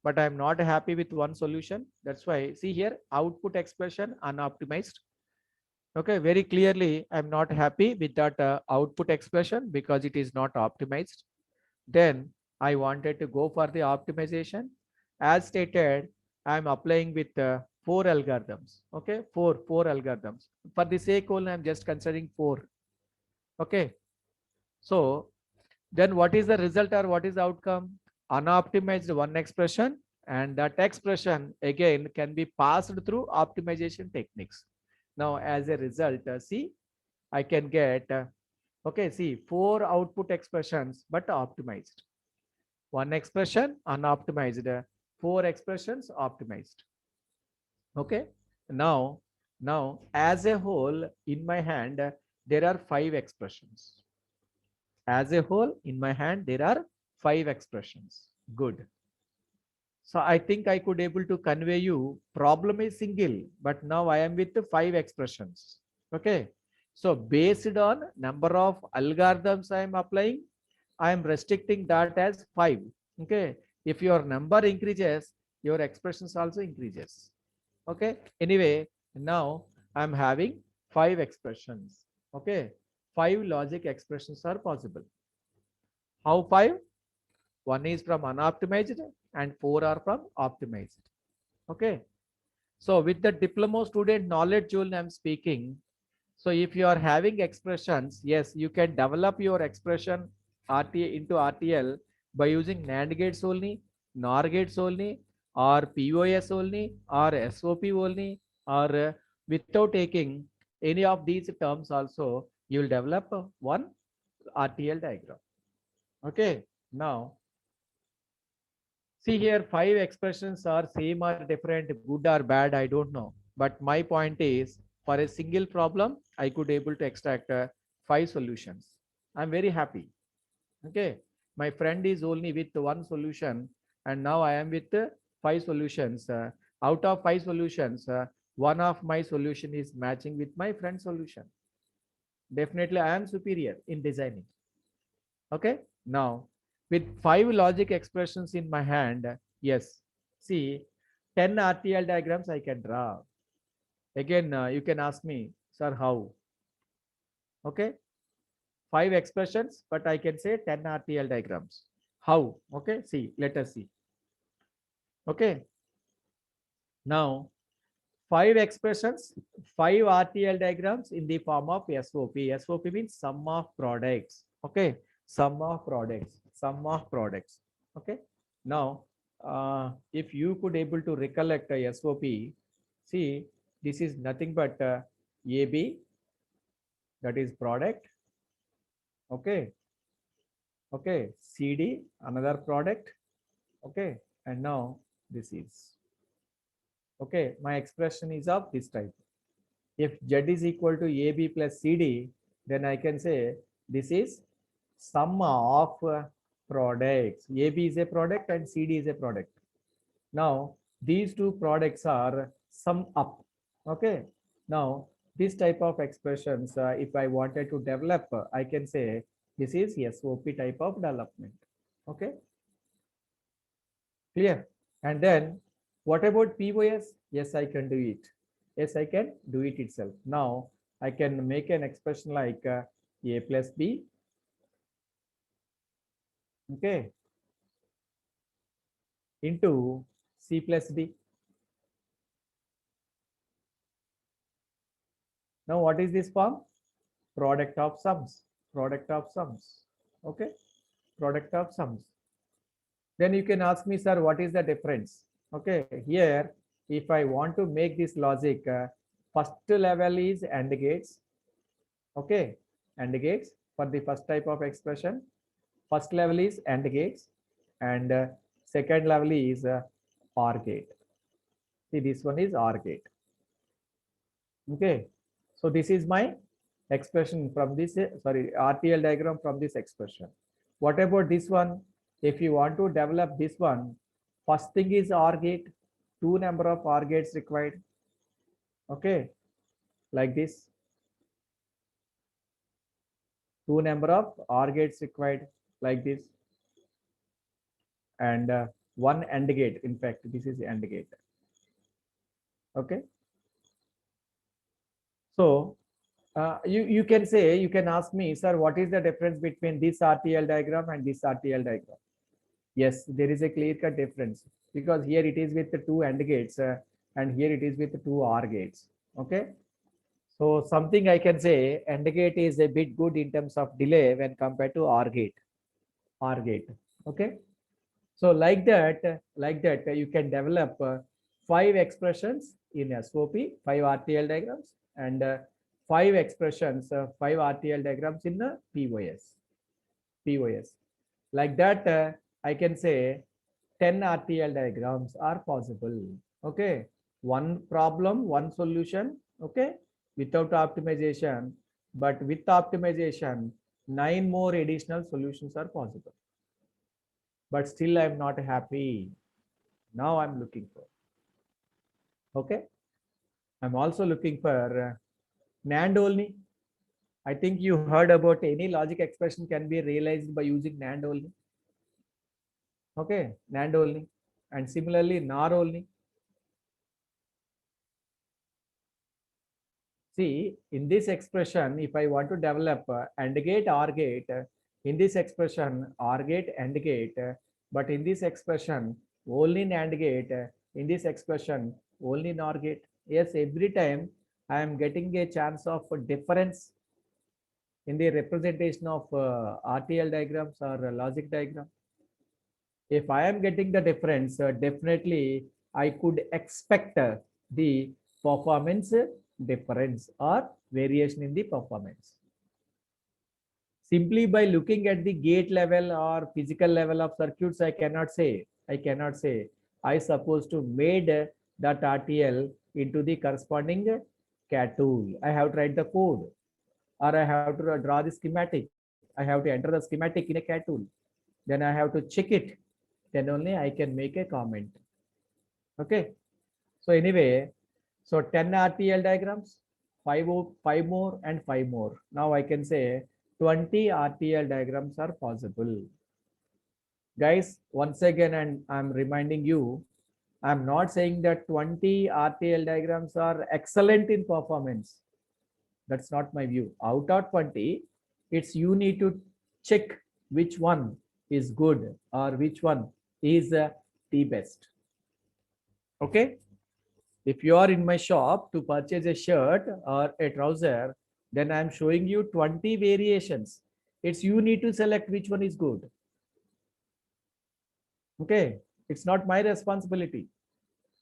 but I'm not happy with one solution. That's why, see here, output expression unoptimized. Okay, very clearly, I'm not happy with that output expression because it is not optimized. Then I wanted to go for the optimization. As stated, I'm applying with 4 algorithms. Okay, four algorithms. For the sake only, I'm just considering 4. Okay, so then what is the result or what is the outcome? Unoptimized one expression, and that expression again can be passed through optimization techniques. Now, as a result, see, I can get, okay, see, 4 output expressions, but optimized. One expression unoptimized, 4 expressions optimized. Okay. Now, as a whole, in my hand, there are 5 expressions. As a whole, in my hand, there are 5 expressions. Good. So I think I could able to convey you problem is single, but now I am with the 5 expressions. Okay. So based on number of algorithms I am applying, I am restricting that as 5. Okay. If your number increases, your expressions also increases. Okay. Anyway, now I'm having 5 expressions. Okay. 5 logic expressions are possible. How 5? One is from unoptimized and 4 are from optimized. Okay. So with the diploma student knowledge only I'm speaking. So if you are having expressions, yes, you can develop your expression RTA into RTL by using NAND gates only, NOR gates only, or POS only, or SOP only, or without taking any of these terms also, you will develop one RTL diagram. Okay. Now, see here, 5 expressions are same or different, good or bad, I don't know. But my point is, for a single problem, I could able to extract 5 solutions. I'm very happy. Okay. My friend is only with one solution, and now I am with 5 solutions. Out of 5 solutions, one of my solution is matching with my friend's solution. Definitely, I am superior in designing. Okay. Now, with 5 logic expressions in my hand, yes, see, 10 RTL diagrams I can draw. Again, you can ask me, sir, how? Okay. 5 expressions, but I can say 10 RTL diagrams. How? Okay. See, let us see. Okay. Now, 5 expressions, 5 RTL diagrams in the form of SOP. SOP means sum of products. Okay. Sum of products. Sum of products. Okay. Now, if you could able to recollect a SOP, see, this is nothing but AB, that is product. Okay. Okay. CD, another product. Okay. And now this is. Okay. My expression is of this type. If Z is equal to AB plus CD, then I can say this is sum of products. AB is a product and CD is a product. Now, these two products are sum up. Okay. Now, this type of expressions, if I wanted to develop, I can say this is SOP type of development. Okay. Clear? And then what about POS? Yes, I can do it. Yes, I can do it itself. Now, I can make an expression like A plus B. Okay. Into C plus D. Now, what is this form? Product of sums. Product of sums. Okay. Product of sums. Then you can ask me, sir, what is the difference? Okay. Here, if I want to make this logic First level is AND gates. Okay, AND gates for the first type of expression. First level is AND gates, and second level is OR gate. See, this one is OR gate. Okay, so this is my expression from this, RTL diagram from this expression. What about this one? If you want to develop this one, first thing is OR gate, 2 number of OR gates required. Okay, like this. 2 number of OR gates required, like this. And 1 AND gate. In fact, this is AND gate. Okay. So you can say, you can ask me, sir, what is the difference between this RTL diagram and this RTL diagram? Yes, there is a clear-cut difference, because here it is with the 2 AND gates and here it is with the 2 OR gates. Okay. So something I can say, AND gate is a bit good in terms of delay when compared to OR gate. OR gate. Okay. So like that, you can develop 5 expressions in SOP, 5 RTL diagrams, and 5 expressions, 5 RTL diagrams in the POS. Like that, I can say 10 RTL diagrams are possible. Okay, 1 problem, 1 solution. Okay, without optimization, but with optimization, 9 more additional solutions are possible. But still I'm not happy. Now I'm looking for. Okay, I'm also looking for NAND only. I think you heard about any logic expression can be realized by using NAND only. Okay, NAND only. And similarly, NOR only. See, in this expression, if I want to develop AND gate, OR gate, in this expression, OR gate, AND gate, but in this expression, only NAND gate, in this expression, only NOR gate. Yes, every time I am getting a chance of difference in the representation of RTL diagrams or logic diagram. If I am getting the difference, definitely I could expect the performance difference or variation in the performance. Simply by looking at the gate level or physical level of circuits, I cannot say. I suppose to made that RTL into the corresponding CAD tool. I have to write the code, or I have to draw the schematic. I have to enter the schematic in a CAD tool. Then I have to check it. Then only I can make a comment. Okay. So anyway, so 10 RTL diagrams, 5 more and 5 more. Now I can say 20 RTL diagrams are possible. Guys, once again, and I'm reminding you, I'm not saying that 20 RTL diagrams are excellent in performance. That's not my view. Out of 20, it's you need to check which one is good or which one is the best. Okay. If you are in my shop to purchase a shirt or a trouser, then I'm showing you 20 variations. It's you need to select which one is good. Okay. It's not my responsibility.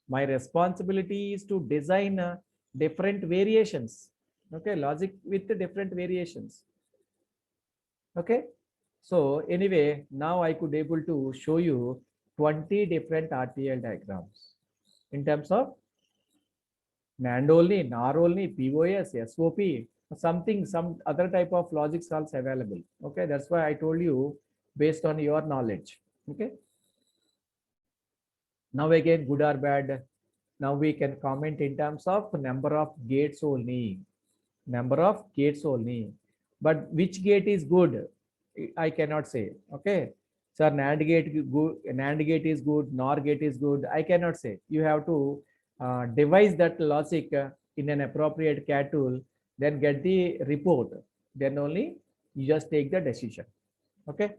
My responsibility is to design different variations. Okay. Logic with the different variations. Okay. So anyway, now I could able to show you 20 different RTL diagrams in terms of NAND only, NOR only, POS, SOP, some other type of logics also available. Okay, that's why I told you based on your knowledge. Okay. Now again, good or bad. Now we can comment in terms of number of gates only. Number of gates only. But which gate is good? I cannot say. Okay. Sir, NAND gate is good, NOR gate is good. I cannot say. You have to devise that logic in an appropriate CAD tool, then get the report. Then only you just take the decision. Okay.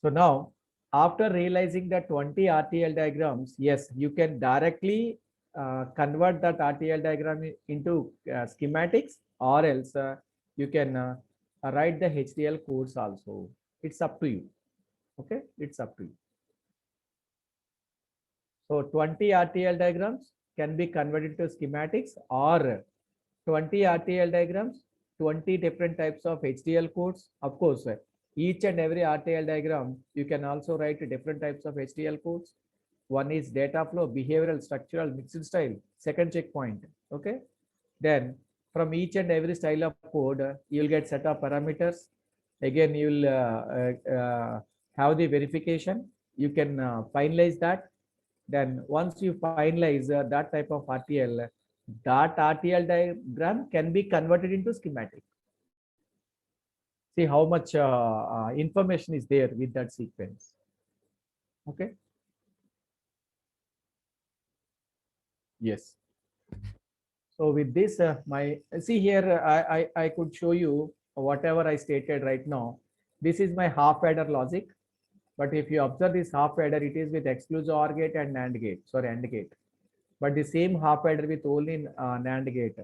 So now, after realizing the 20 RTL diagrams, yes, you can directly convert that RTL diagram into schematics, or else you can write the HDL codes also. It's up to you. Okay, it's up to you. So 20 RTL diagrams can be converted to schematics, or 20 RTL diagrams, 20 different types of HDL codes. Of course, each and every RTL diagram, you can also write different types of HDL codes. One is data flow, behavioral, structural, mixed style, second checkpoint. Okay. Then from each and every style of code, you'll get set of parameters. Again, you'll have the verification. You can finalize that. Then once you finalize that type of RTL, that RTL diagram can be converted into schematic. See how much information is there with that sequence. Okay. Yes. So with this, see here, I could show you whatever I stated right now. This is my half adder logic. But if you observe this half adder, it is with exclusive OR gate and NAND gate, sorry, AND gate. But the same half adder with only NAND gate,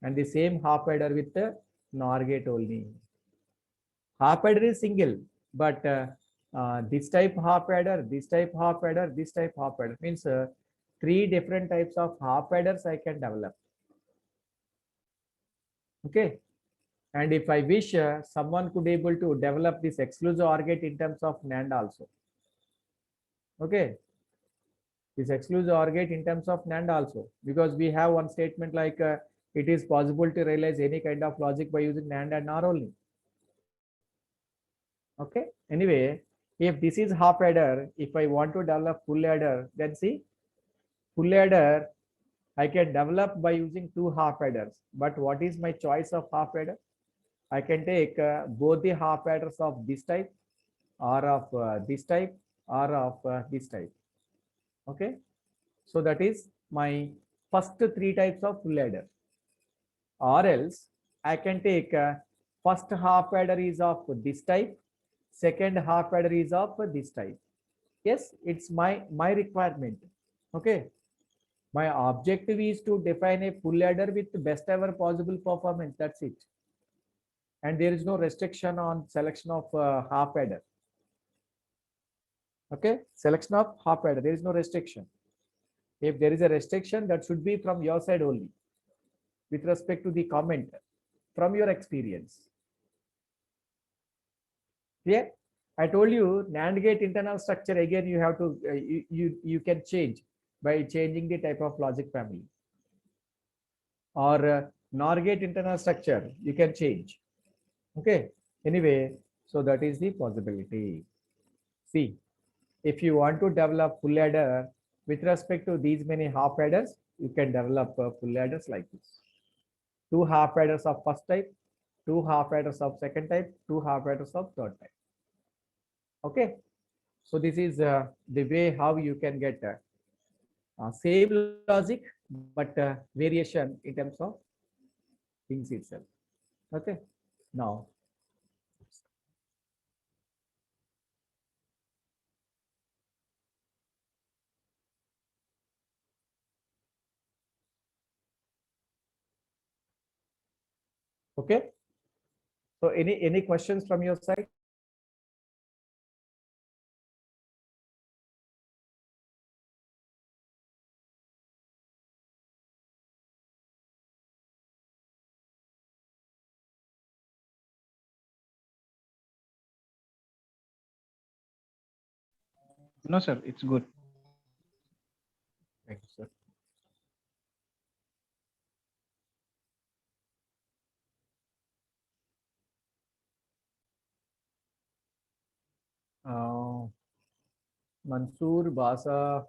and the same half adder with the NOR gate only. Half adder is single, but this type half adder, this type half adder, this type half adder means 3 different types of half adders I can develop. Okay. And if I wish, someone could able to develop this exclusive OR gate in terms of NAND also. Okay. This exclusive OR gate in terms of NAND also, because we have one statement like it is possible to realize any kind of logic by using NAND and NOR only. Okay. Anyway, if this is half adder, if I want to develop full adder, then see, full adder I can develop by using 2 half adders. But what is my choice of half adder? I can take both the half adders of this type, or of this type, or of this type. Okay. So that is my first 3 types of full adder. Or else I can take first half adder is of this type, second half adder is of this type. Yes, it's my requirement. Okay. My objective is to define a full adder with the best ever possible performance. That's it. And there is no restriction on selection of half adder. Okay, selection of half adder, there is no restriction. If there is a restriction, that should be from your side only, with respect to the comment from your experience. Yeah, I told you NAND gate internal structure, again you have to you can change by changing the type of logic family. Or NOR gate internal structure, you can change. Okay. Anyway, so that is the possibility. See, if you want to develop full adder with respect to these many half adders, you can develop full adders like this. 2 half adders of first type, 2 half adders of second type, 2 half adders of third type. Okay. So this is the way how you can get same logic, but variation in terms of things itself. Okay. Now, okay. So any questions from your side? No, sir, it's good. Thank you, sir. Mansoor Basha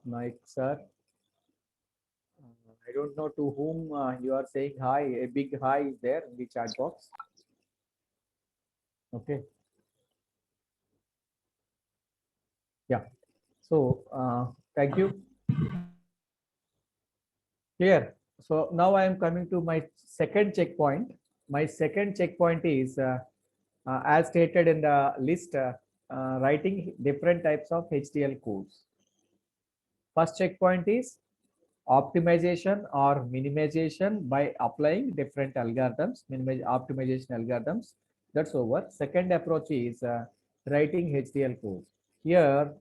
Naik sir. I don't know to whom you are saying hi. A big hi is there in the chat box. Okay. Yeah. So thank you. Clear. So now I am coming to my second checkpoint. My second checkpoint is as stated in the list, writing different types of HDL codes. First checkpoint is optimization or minimization by applying different algorithms, optimization algorithms. That's over. Second approach is writing HDL codes. Here,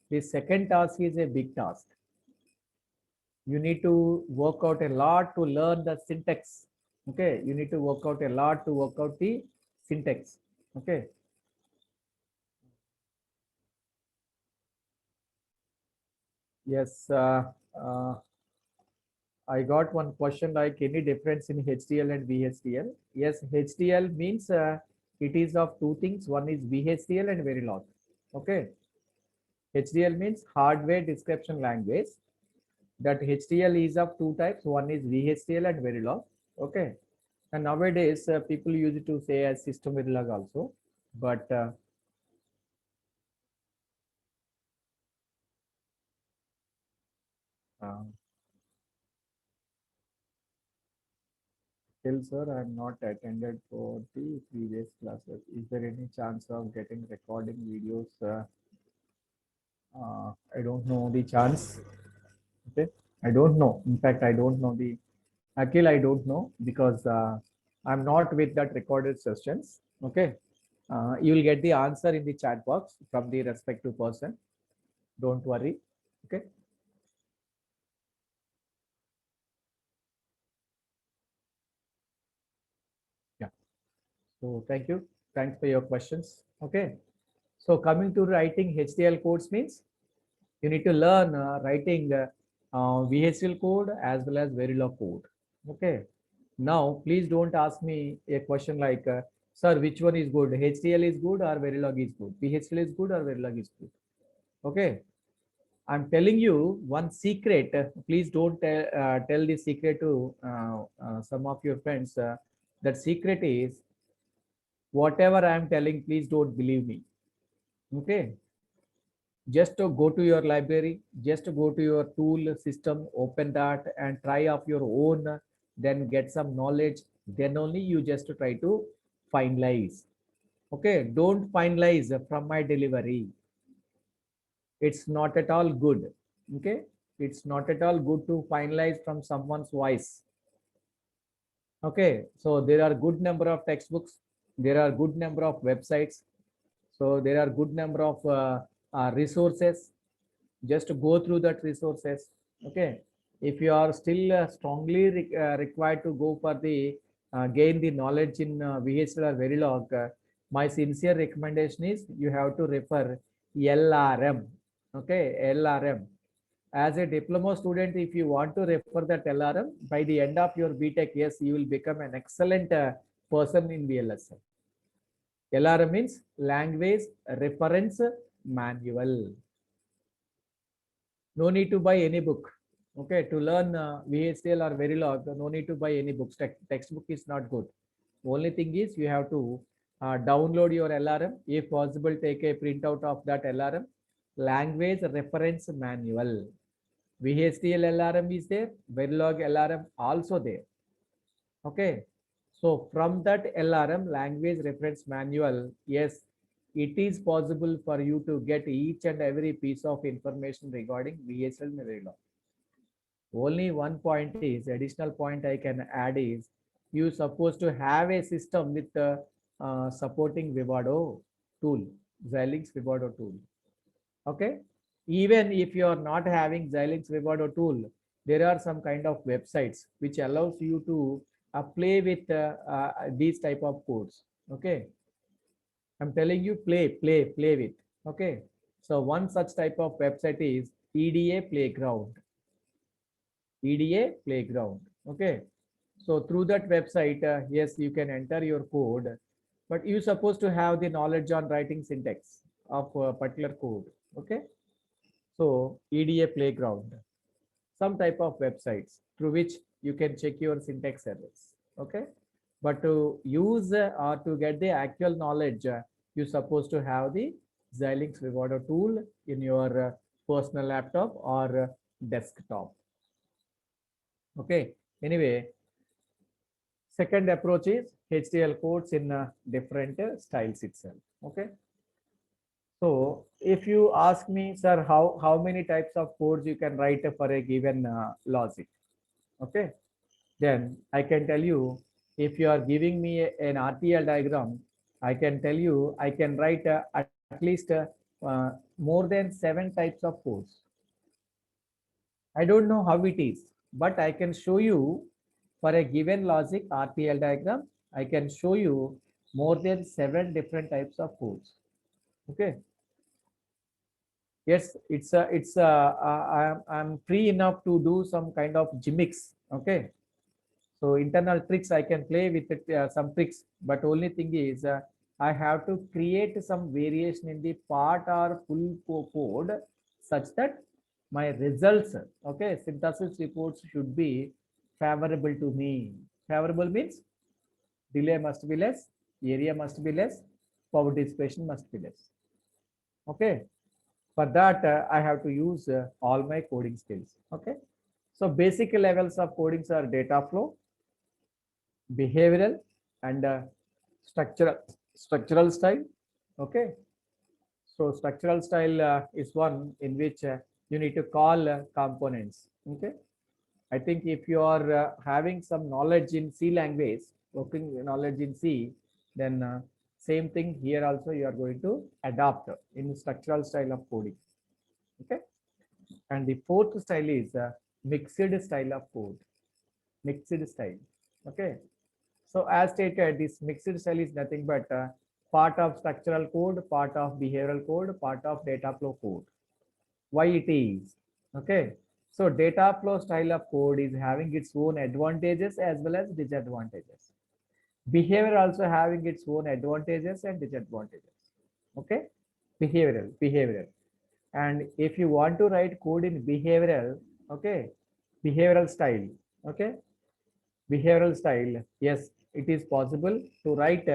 the second task is a big task. You need to work out a lot to learn the syntax. Okay, you need to work out a lot to work out the syntax. Okay. Yes, I got one question like any difference in HDL and VHDL. Yes, HDL means it is of two things. One is VHDL and Verilog. Okay. HDL means hardware description language. That HDL is of two types. One is VHDL and Verilog. Okay. And nowadays people use it to say as system Verilog also. But still, sir, I am not attended for the previous classes. Is there any chance of getting recording videos? I don't know the chance. Okay, I don't know. In fact, I don't know the Akhil. I don't know because I'm not with that recorded sessions. Okay, you will get the answer in the chat box from the respective person. Don't worry. Okay. Yeah. So thank you. Thanks for your questions. Okay. So coming to writing HDL codes means you need to learn writing VHDL code as well as Verilog code. Okay. Now, please don't ask me a question like, sir, which one is good? HDL is good or Verilog is good? VHDL is good or Verilog is good? Okay. I'm telling you one secret. Please don't tell the secret to some of your friends. That secret is whatever I'm telling, please don't believe me. Okay. Just to go to your library, just to go to your tool system, open that and try of your own, then get some knowledge. Then only you just try to finalize. Okay, don't finalize from my delivery. It's not at all good. Okay, it's not at all good to finalize from someone's voice. Okay, so there are good number of textbooks, there are good number of websites, so there are good number of resources. Just go through that resources. Okay, if you are still strongly required to go for the gain the knowledge in VHDL or Verilog, my sincere recommendation is you have to refer LRM. Okay, LRM. As a diploma student, if you want to refer that LRM, by the end of your BTech, yes, you will become an excellent person in VLSI. LRM means Language Reference Manual. No need to buy any book. Okay, to learn VHDL or Verilog, no need to buy any books. Textbook is not good. Only thing is you have to download your LRM. If possible, take a printout of that LRM. Language Reference Manual. VHDL LRM is there. Verilog LRM also there. Okay. So from that LRM, Language Reference Manual, yes, it is possible for you to get each and every piece of information regarding VHDL and Verilog. Only one point is, additional point I can add is, you supposed to have a system with the supporting Vivado tool, Xilinx Vivado tool. Okay. Even if you are not having Xilinx Vivado tool, there are some kind of websites which allows you to play with these type of codes. Okay. I'm telling you, play with. Okay. So one such type of website is EDA Playground. EDA Playground. Okay. So through that website, yes, you can enter your code, but you supposed to have the knowledge on writing syntax of a particular code. Okay. So EDA Playground, some type of websites through which you can check your syntax errors. Okay. But to use or to get the actual knowledge, you're supposed to have the Xilinx Vivado tool in your personal laptop or desktop. Okay. Anyway, second approach is HDL codes in different styles itself. Okay. So if you ask me, sir, how many types of codes you can write for a given logic? Okay. Then I can tell you, if you are giving me an RTL diagram, I can tell you I can write at least more than 7 types of codes. I don't know how it is, but I can show you for a given logic RTL diagram. I can show you more than 7 different types of codes. Okay. Yes, I'm free enough to do some kind of gimmicks. Okay. So internal tricks I can play with it, some tricks, but only thing is I have to create some variation in the part or full code such that my results, okay, synthesis reports should be favorable to me. Favorable means delay must be less, area must be less, power dissipation must be less. Okay. For that, I have to use all my coding skills. Okay. So basic levels of codings are data flow, behavioral, and structural style. Okay. So structural style is one in which you need to call components. Okay. I think if you are having some knowledge in C language, working knowledge in C, then same thing here also you are going to adopt in structural style of coding. Okay. And the fourth style is mixed style of code. Mixed style. Okay. So as stated, this mixed style is nothing but part of structural code, part of behavioral code, part of data flow code. Why it is? Okay. So data flow style of code is having its own advantages as well as disadvantages. Behavior also having its own advantages and disadvantages. Okay. Behavioral. And if you want to write code in behavioral, okay, behavioral style, okay, behavioral style, yes, it is possible to write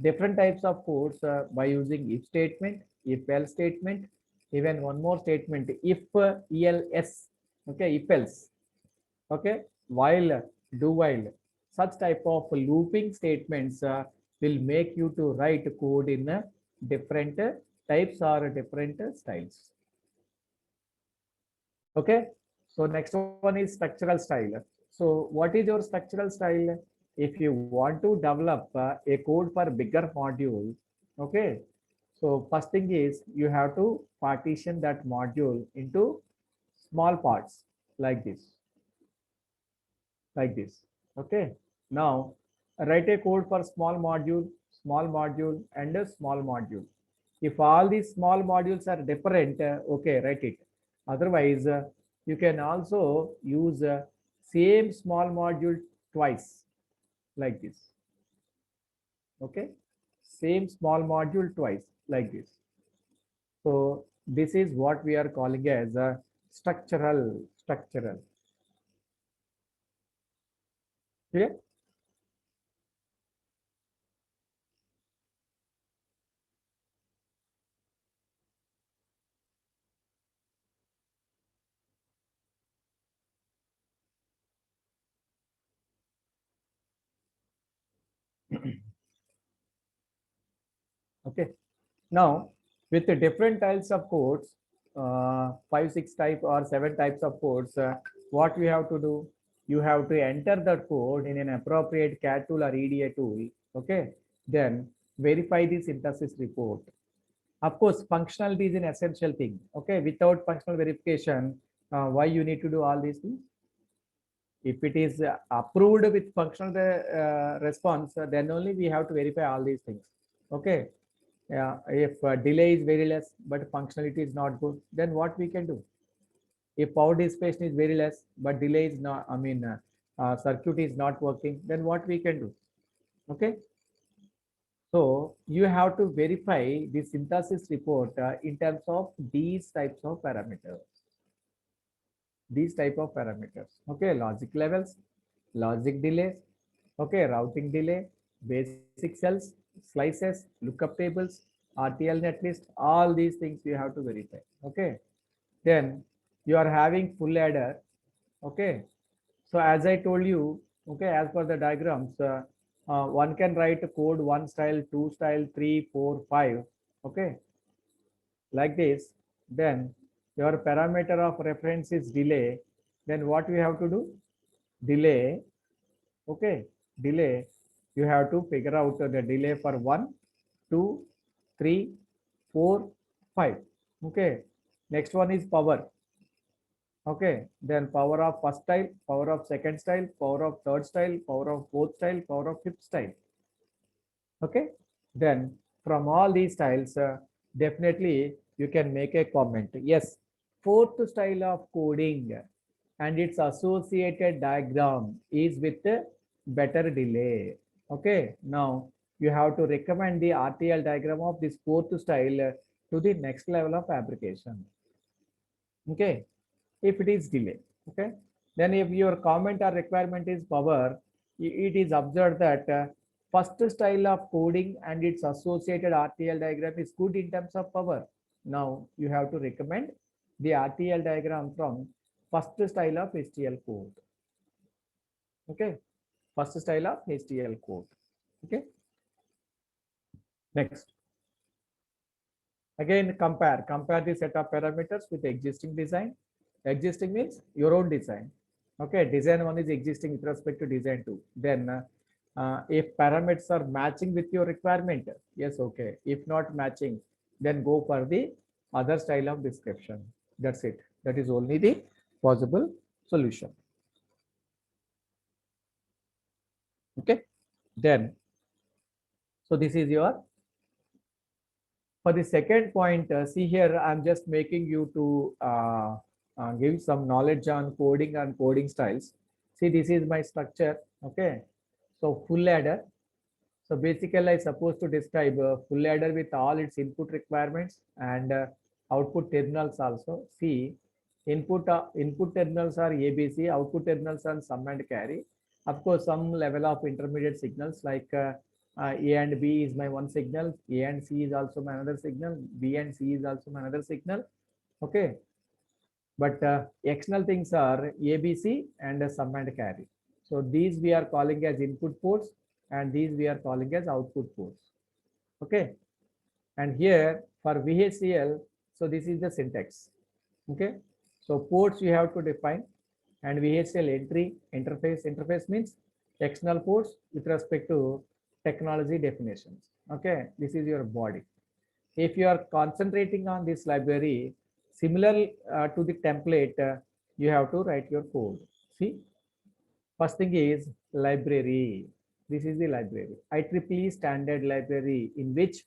different types of codes by using if statement, if else statement, even one more statement, if else, okay, if else, okay, while, do while, such type of looping statements will make you to write code in different types or different styles. Okay, so next one is structural style. So what is your structural style? If you want to develop a code for bigger module, okay, so first thing is you have to partition that module into small parts like this, like this. Okay, now write a code for small module, and a small module. If all these small modules are different, okay, write it. Otherwise, you can also use same small module twice, like this. Okay, same small module twice, like this. So this is what we are calling as a structural. Clear? Okay. Now, with the different types of codes, 5, 6 type or 7 types of codes, what we have to do? You have to enter the code in an appropriate CAD tool or EDA tool. Okay. Then verify the synthesis report. Of course, functionality is an essential thing. Okay. Without functional verification, why you need to do all these things? If it is approved with functional response, then only we have to verify all these things. Okay. Yeah, if delay is very less, but functionality is not good, then what we can do? If power dissipation is very less, but delay is not, circuit is not working, then what we can do? Okay. So you have to verify the synthesis report in terms of these types of parameters. These type of parameters. Okay, logic levels, logic delays, okay, routing delay, basic cells, slices, lookup tables, RTL netlist, all these things you have to verify. Okay, then you are having full adder. Okay, so as I told you, okay, as per the diagrams, one can write code 1 style, 2 style, 3, 4, 5. Okay, like this. Then your parameter of reference is delay. Then what we have to do? Delay. Okay, delay. You have to figure out the delay for 1, 2, 3, 4, 5. Okay, next one is power. Okay, then power of first style, power of second style, power of third style, power of fourth style, power of fifth style. Okay, then from all these styles, definitely you can make a comment. Yes, fourth style of coding and its associated diagram is with better delay. Okay, now you have to recommend the RTL diagram of this fourth style to the next level of fabrication. Okay, if it is delay. Okay, then if your comment or requirement is power, it is observed that first style of coding and its associated RTL diagram is good in terms of power. Now you have to recommend the RTL diagram from first style of HTL code. Okay, first style of HTL code. Okay, next. Again, compare the set of parameters with the existing design. Existing means your own design. Okay, design one is existing with respect to design two. Then if parameters are matching with your requirement, yes, okay. If not matching, then go for the other style of description. That's it. That is only the possible solution. Okay, then so this is your for the second point. See here, I'm just making you to give some knowledge on coding and coding styles. See, this is my structure. Okay, so full adder. So basically, I supposed to describe a full adder with all its input requirements and output terminals also. See, input terminals are ABC, output terminals are sum and carry. Of course, some level of intermediate signals like A and B is my one signal, A and C is also my another signal, B and C is also my another signal. Okay, but external things are ABC and sum and carry. So these we are calling as input ports and these we are calling as output ports. Okay, and here for VHCL, so this is the syntax. Okay, so ports you have to define and VHCL entry interface means external ports with respect to technology definitions. Okay, this is your body. If you are concentrating on this library, similar to the template, you have to write your code. See, first thing is library. This is the library, IEEE standard library in which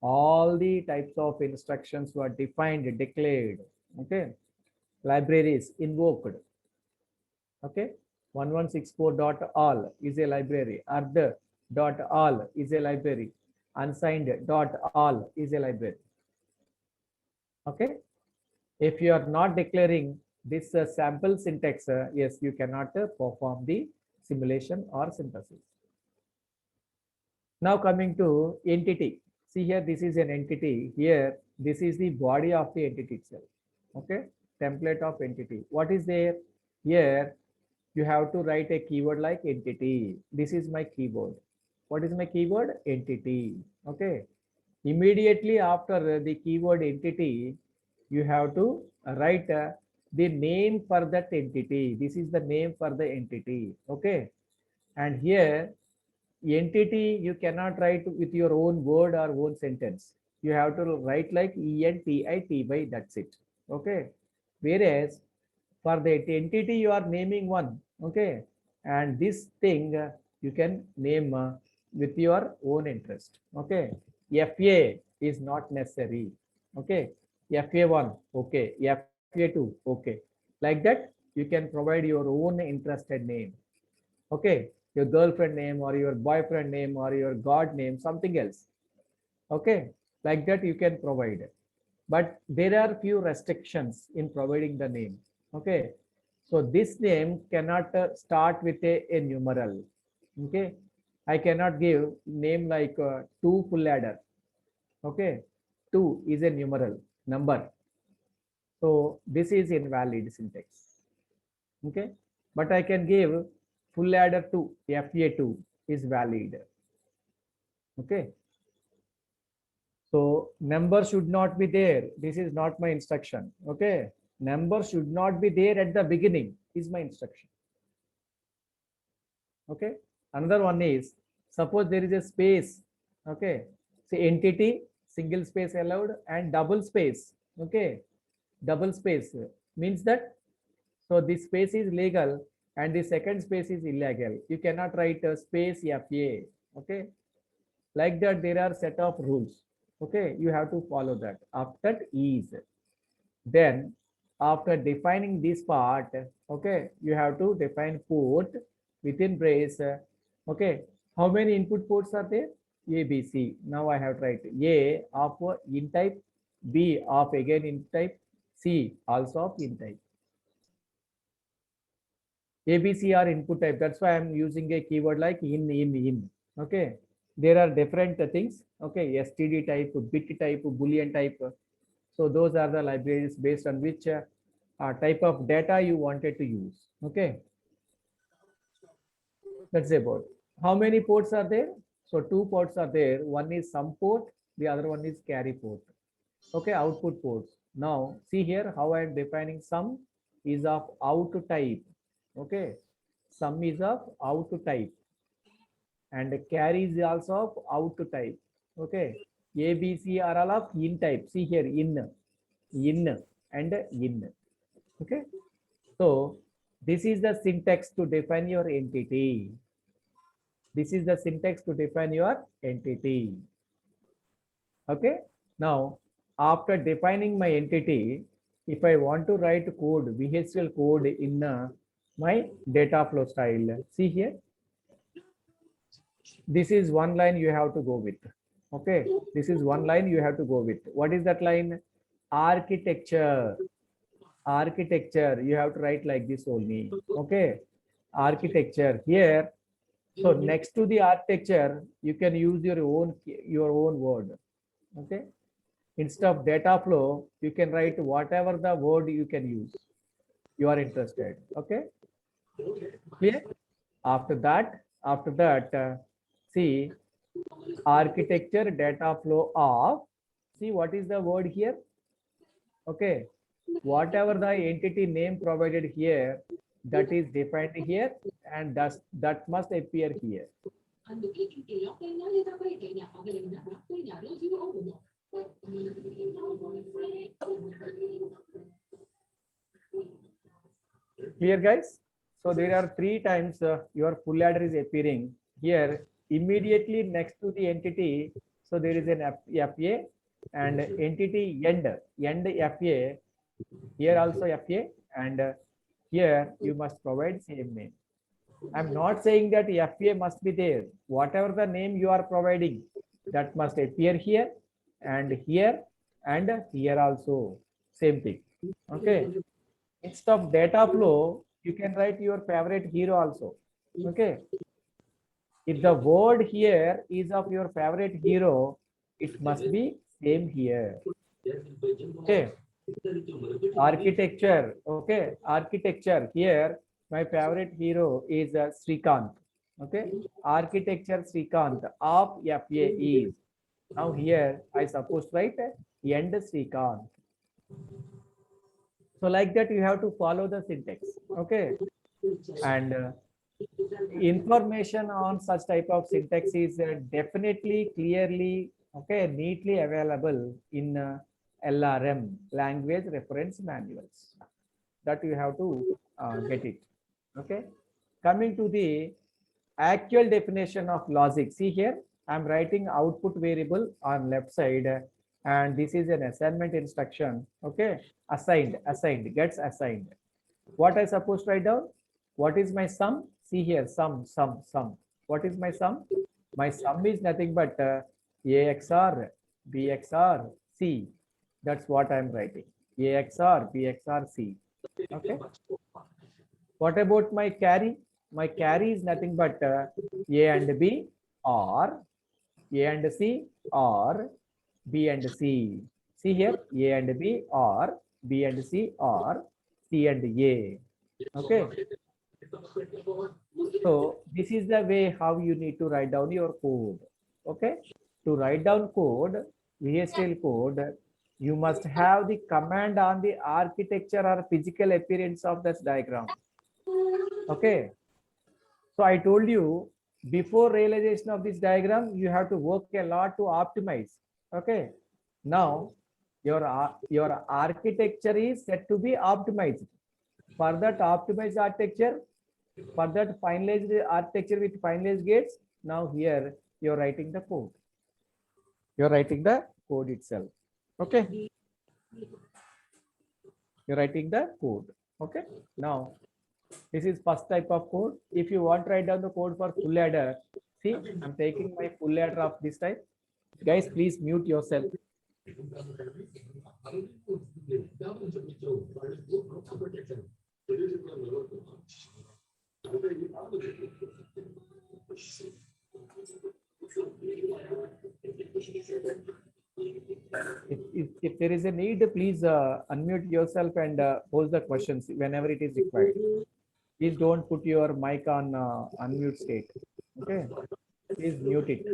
all the types of instructions were defined, declared. Okay, libraries invoked. Okay, 1164.all is a library. Other.all is a library. Unsigned.all is a library. Okay, if you are not declaring this sample syntax, yes, you cannot perform the simulation or synthesis. Now coming to entity. See here, this is an entity. Here, this is the body of the entity itself. Okay, template of entity. What is there? Here, you have to write a keyword like entity. This is my keyword. What is my keyword? Entity. Okay. Immediately after the keyword entity, you have to write the name for that entity. This is the name for the entity. Okay. And here, entity you cannot write with your own word or own sentence. You have to write like ENTITY. That's it. Okay. Whereas for the entity you are naming one. Okay, and this thing you can name with your own interest. Okay, FA is not necessary. Okay, FA1, okay, FA2, okay, like that you can provide your own interested name. Okay, your girlfriend name or your boyfriend name or your god name, something else. Okay, like that you can provide it, but there are few restrictions in providing the name. Okay, so this name cannot start with a numeral. Okay, I cannot give name like 2 full adder. Okay, 2 is a numeral number, so this is invalid syntax. Okay, but I can give full adder 2, FA2 is valid. Okay, so number should not be there. This is not my instruction. Okay, number should not be there at the beginning is my instruction. Okay, another one is suppose there is a space. Okay, say entity single space allowed and double space. Okay, double space means that So this space is legal and the second space is illegal. You cannot write a space FA. Okay. Like that, there are set of rules. Okay. You have to follow that. After that is. Then after defining this part, okay, you have to define port within brace. Okay. How many input ports are there? A, B, C. Now I have to write A of in type, B of again in type, C also of in type. A, B, C are input type. That's why I'm using a keyword like in. Okay. There are different things. Okay. STD type, bit type, Boolean type. So those are the libraries based on which type of data you wanted to use. Okay. That's about. How many ports are there? So 2 ports are there. One is sum port, the other one is carry port. Okay, output ports. Now see here how I am defining sum is of out type. Okay, sum is of out type, and carry is also of out type. Okay, A, B, C are all of in type. See here in and in. Okay, so this is the syntax to define your entity. This is the syntax to define your entity. Okay. Now, after defining my entity, if I want to write code, VHDL code in my data flow style, see here. This is one line you have to go with. Okay. This is one line you have to go with. What is that line? Architecture. Architecture. You have to write like this only. Okay. Architecture here. So next to the architecture, you can use your own word. Okay. Instead of data flow, you can write whatever the word you can use. You are interested. Okay. Clear? After that, see architecture data flow of. See what is the word here? Okay. Whatever the entity name provided here, that is defined here, and that must appear here. Clear, guys? So there are 3 times your full adder is appearing here immediately next to the entity. So there is an FA and entity end FA. Here also FA, and here you must provide same name. I'm not saying that FA must be there. Whatever the name you are providing, that must appear here and here also. Same thing. Okay. Instead of data flow, you can write your favorite hero also. Okay. If the word here is of your favorite hero, it must be same here. Okay. Architecture. Okay. Architecture. Here, my favorite hero is Srikanth. Okay. Architecture Srikanth of FA is. Now here, I suppose write end Srikanth. So like that, you have to follow the syntax. Okay. And information on such type of syntax is definitely clearly, okay, neatly available in LRM, language reference manuals, that you have to get it. Okay. Coming to the actual definition of logic, see here I'm writing output variable on left side, and this is an assignment instruction. Okay, assigned gets assigned. What I supposed to write down? What is my sum? See here, sum. What is my sum? My sum is nothing but A XOR B XOR C. That's what I'm writing. A XOR B XOR C. Okay. What about my carry? My carry is nothing but A and B or A and C or B and C. See here, A and B or B and C or C and A. Okay. So this is the way how you need to write down your code. Okay. To write down code, VHDL code, you must have the command on the architecture or physical appearance of this diagram. Okay. So I told you before realization of this diagram, you have to work a lot to optimize. Okay. Now your architecture is set to be optimized. For that optimized architecture, for that finalized architecture with finalized gates, now here you're writing the code. You're writing the code itself. Okay. You're writing the code. Okay. Now, this is first type of code. If you want to write down the code for full adder, see, I'm taking my full adder of this type. Guys, please mute yourself. If there is a need, please unmute yourself and pose the questions whenever it is required. Please don't put your mic on unmute state. Okay. Please mute it.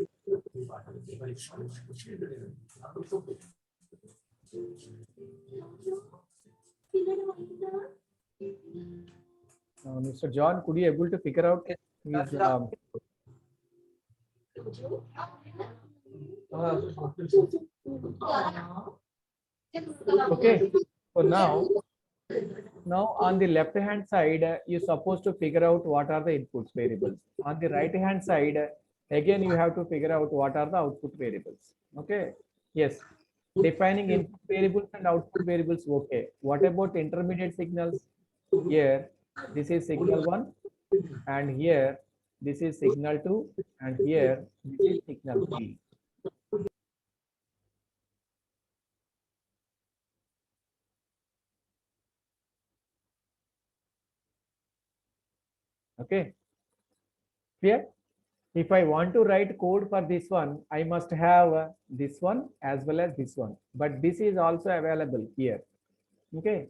Mr. John, could you able to figure out his, okay. So now on the left hand side, you're supposed to figure out what are the inputs variables. On the right hand side, again, you have to figure out what are the output variables. Okay. Yes. Defining input variables and output variables. Okay. What about intermediate signals? Here, this is signal 1, and here, this is signal 2, and here, this is signal 3. Okay. Clear? If I want to write code for this one, I must have this one as well as this one. But this is also available here. Okay.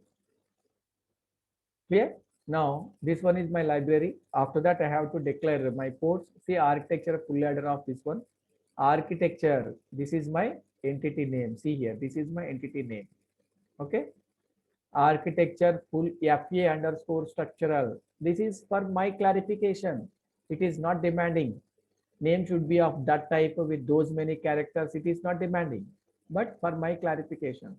Clear? Now, this one is my library. After that, I have to declare my ports. See, architecture full adder of this one. Architecture, this is my entity name. See here, this is my entity name. Okay. Architecture full FA underscore structural. This is for my clarification. It is not demanding. Name should be of that type with those many characters. It is not demanding, but for my clarification.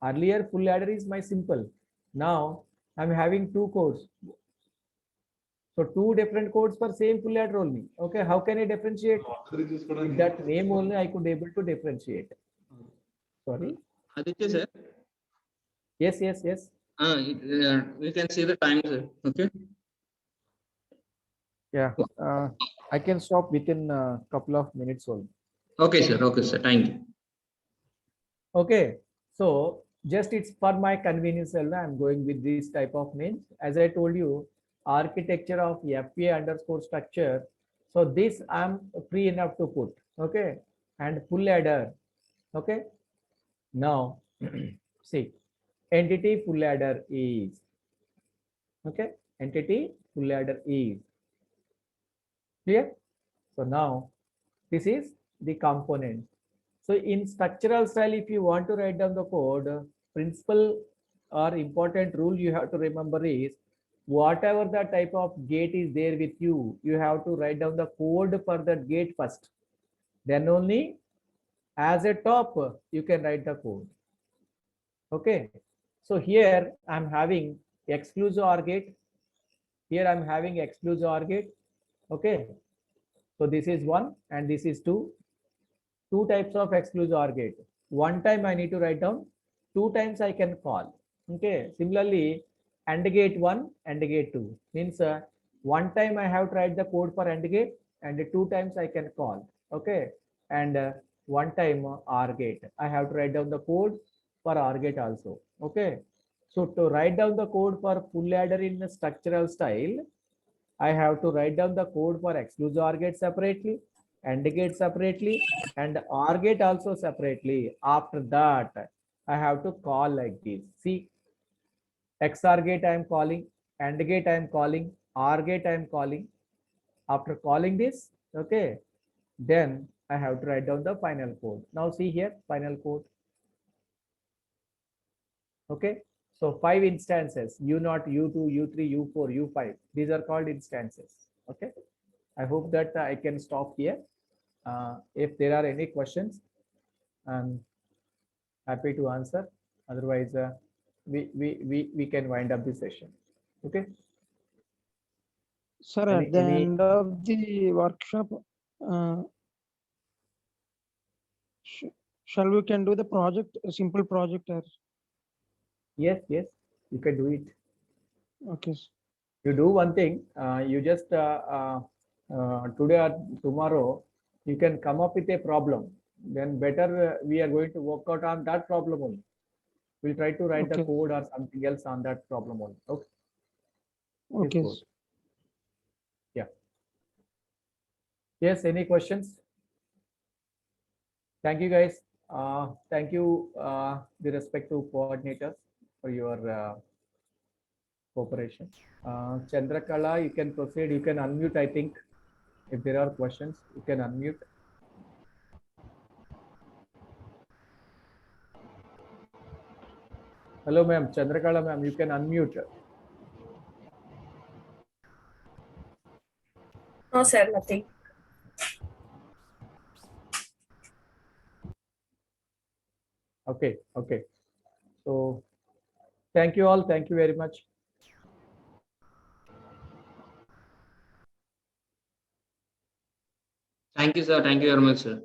Earlier full adder is my simple. Now I'm having two codes. So two different codes for same full adder only. Okay, how can I differentiate? With that name only I could able to differentiate. Sorry. Aditya sir, Yes. we can see the time sir. Okay. Yeah. I can stop within a couple of minutes only. Okay sir. Okay sir. Thank you. Okay. So just it's for my convenience, I'm going with this type of names. As I told you, architecture of FA underscore structure. So this I'm free enough to put. Okay. And full adder. Okay. Now, see, entity full adder is. Okay. Entity full adder is. Clear? So now this is the component. So in structural style, if you want to write down the code, principle or important rule you have to remember is whatever the type of gate is there with you, you have to write down the code for that gate first. Then only as a top, you can write the code. Okay. So here I'm having exclusive OR gate. Here I'm having exclusive OR gate. Okay. So this is 1 and this is 2. Two types of exclusive OR gate. One time I need to write down, 2 times I can call. Okay. Similarly, AND gate 1 and gate 2 means one time I have to write the code for AND gate and 2 times I can call. Okay. And one time OR gate. I have to write down the code for OR gate also. Okay. So to write down the code for full adder in the structural style, I have to write down the code for exclusive OR gate separately, AND gate separately, and OR gate also separately. After that, I have to call like this. See, XOR gate I am calling, AND gate I am calling, OR gate I am calling. After calling this, okay, then I have to write down the final code. Now see here, final code. Okay. So 5 instances, U0, U2, U3, U4, U5. These are called instances. Okay. I hope that I can stop here. If there are any questions, I'm happy to answer. Otherwise, we can wind up the session. Okay. Sir, Any- at the any- end of the workshop, uh, shall we can do the project, a simple project? Or Yes, yes, you can do it. okay, sir. You do one thing, you just today or tomorrow, you can come up with a problem. Then better we are going to work out on that problem only. We'll try to write the Okay. code or something else on that problem only. Okay. Yes, Okay, good. sir. Yeah. Yes, any questions? Thank you, guys. Thank you, the respective coordinators, for your cooperation. Chandrakala, you can proceed. You can unmute, I think. If there are questions, you can unmute. Hello, ma'am. Chandrakala, ma'am, you can unmute. No, sir, nothing. Okay, okay. So, thank you all. Thank you very much. Thank you, sir. Thank you very much, sir.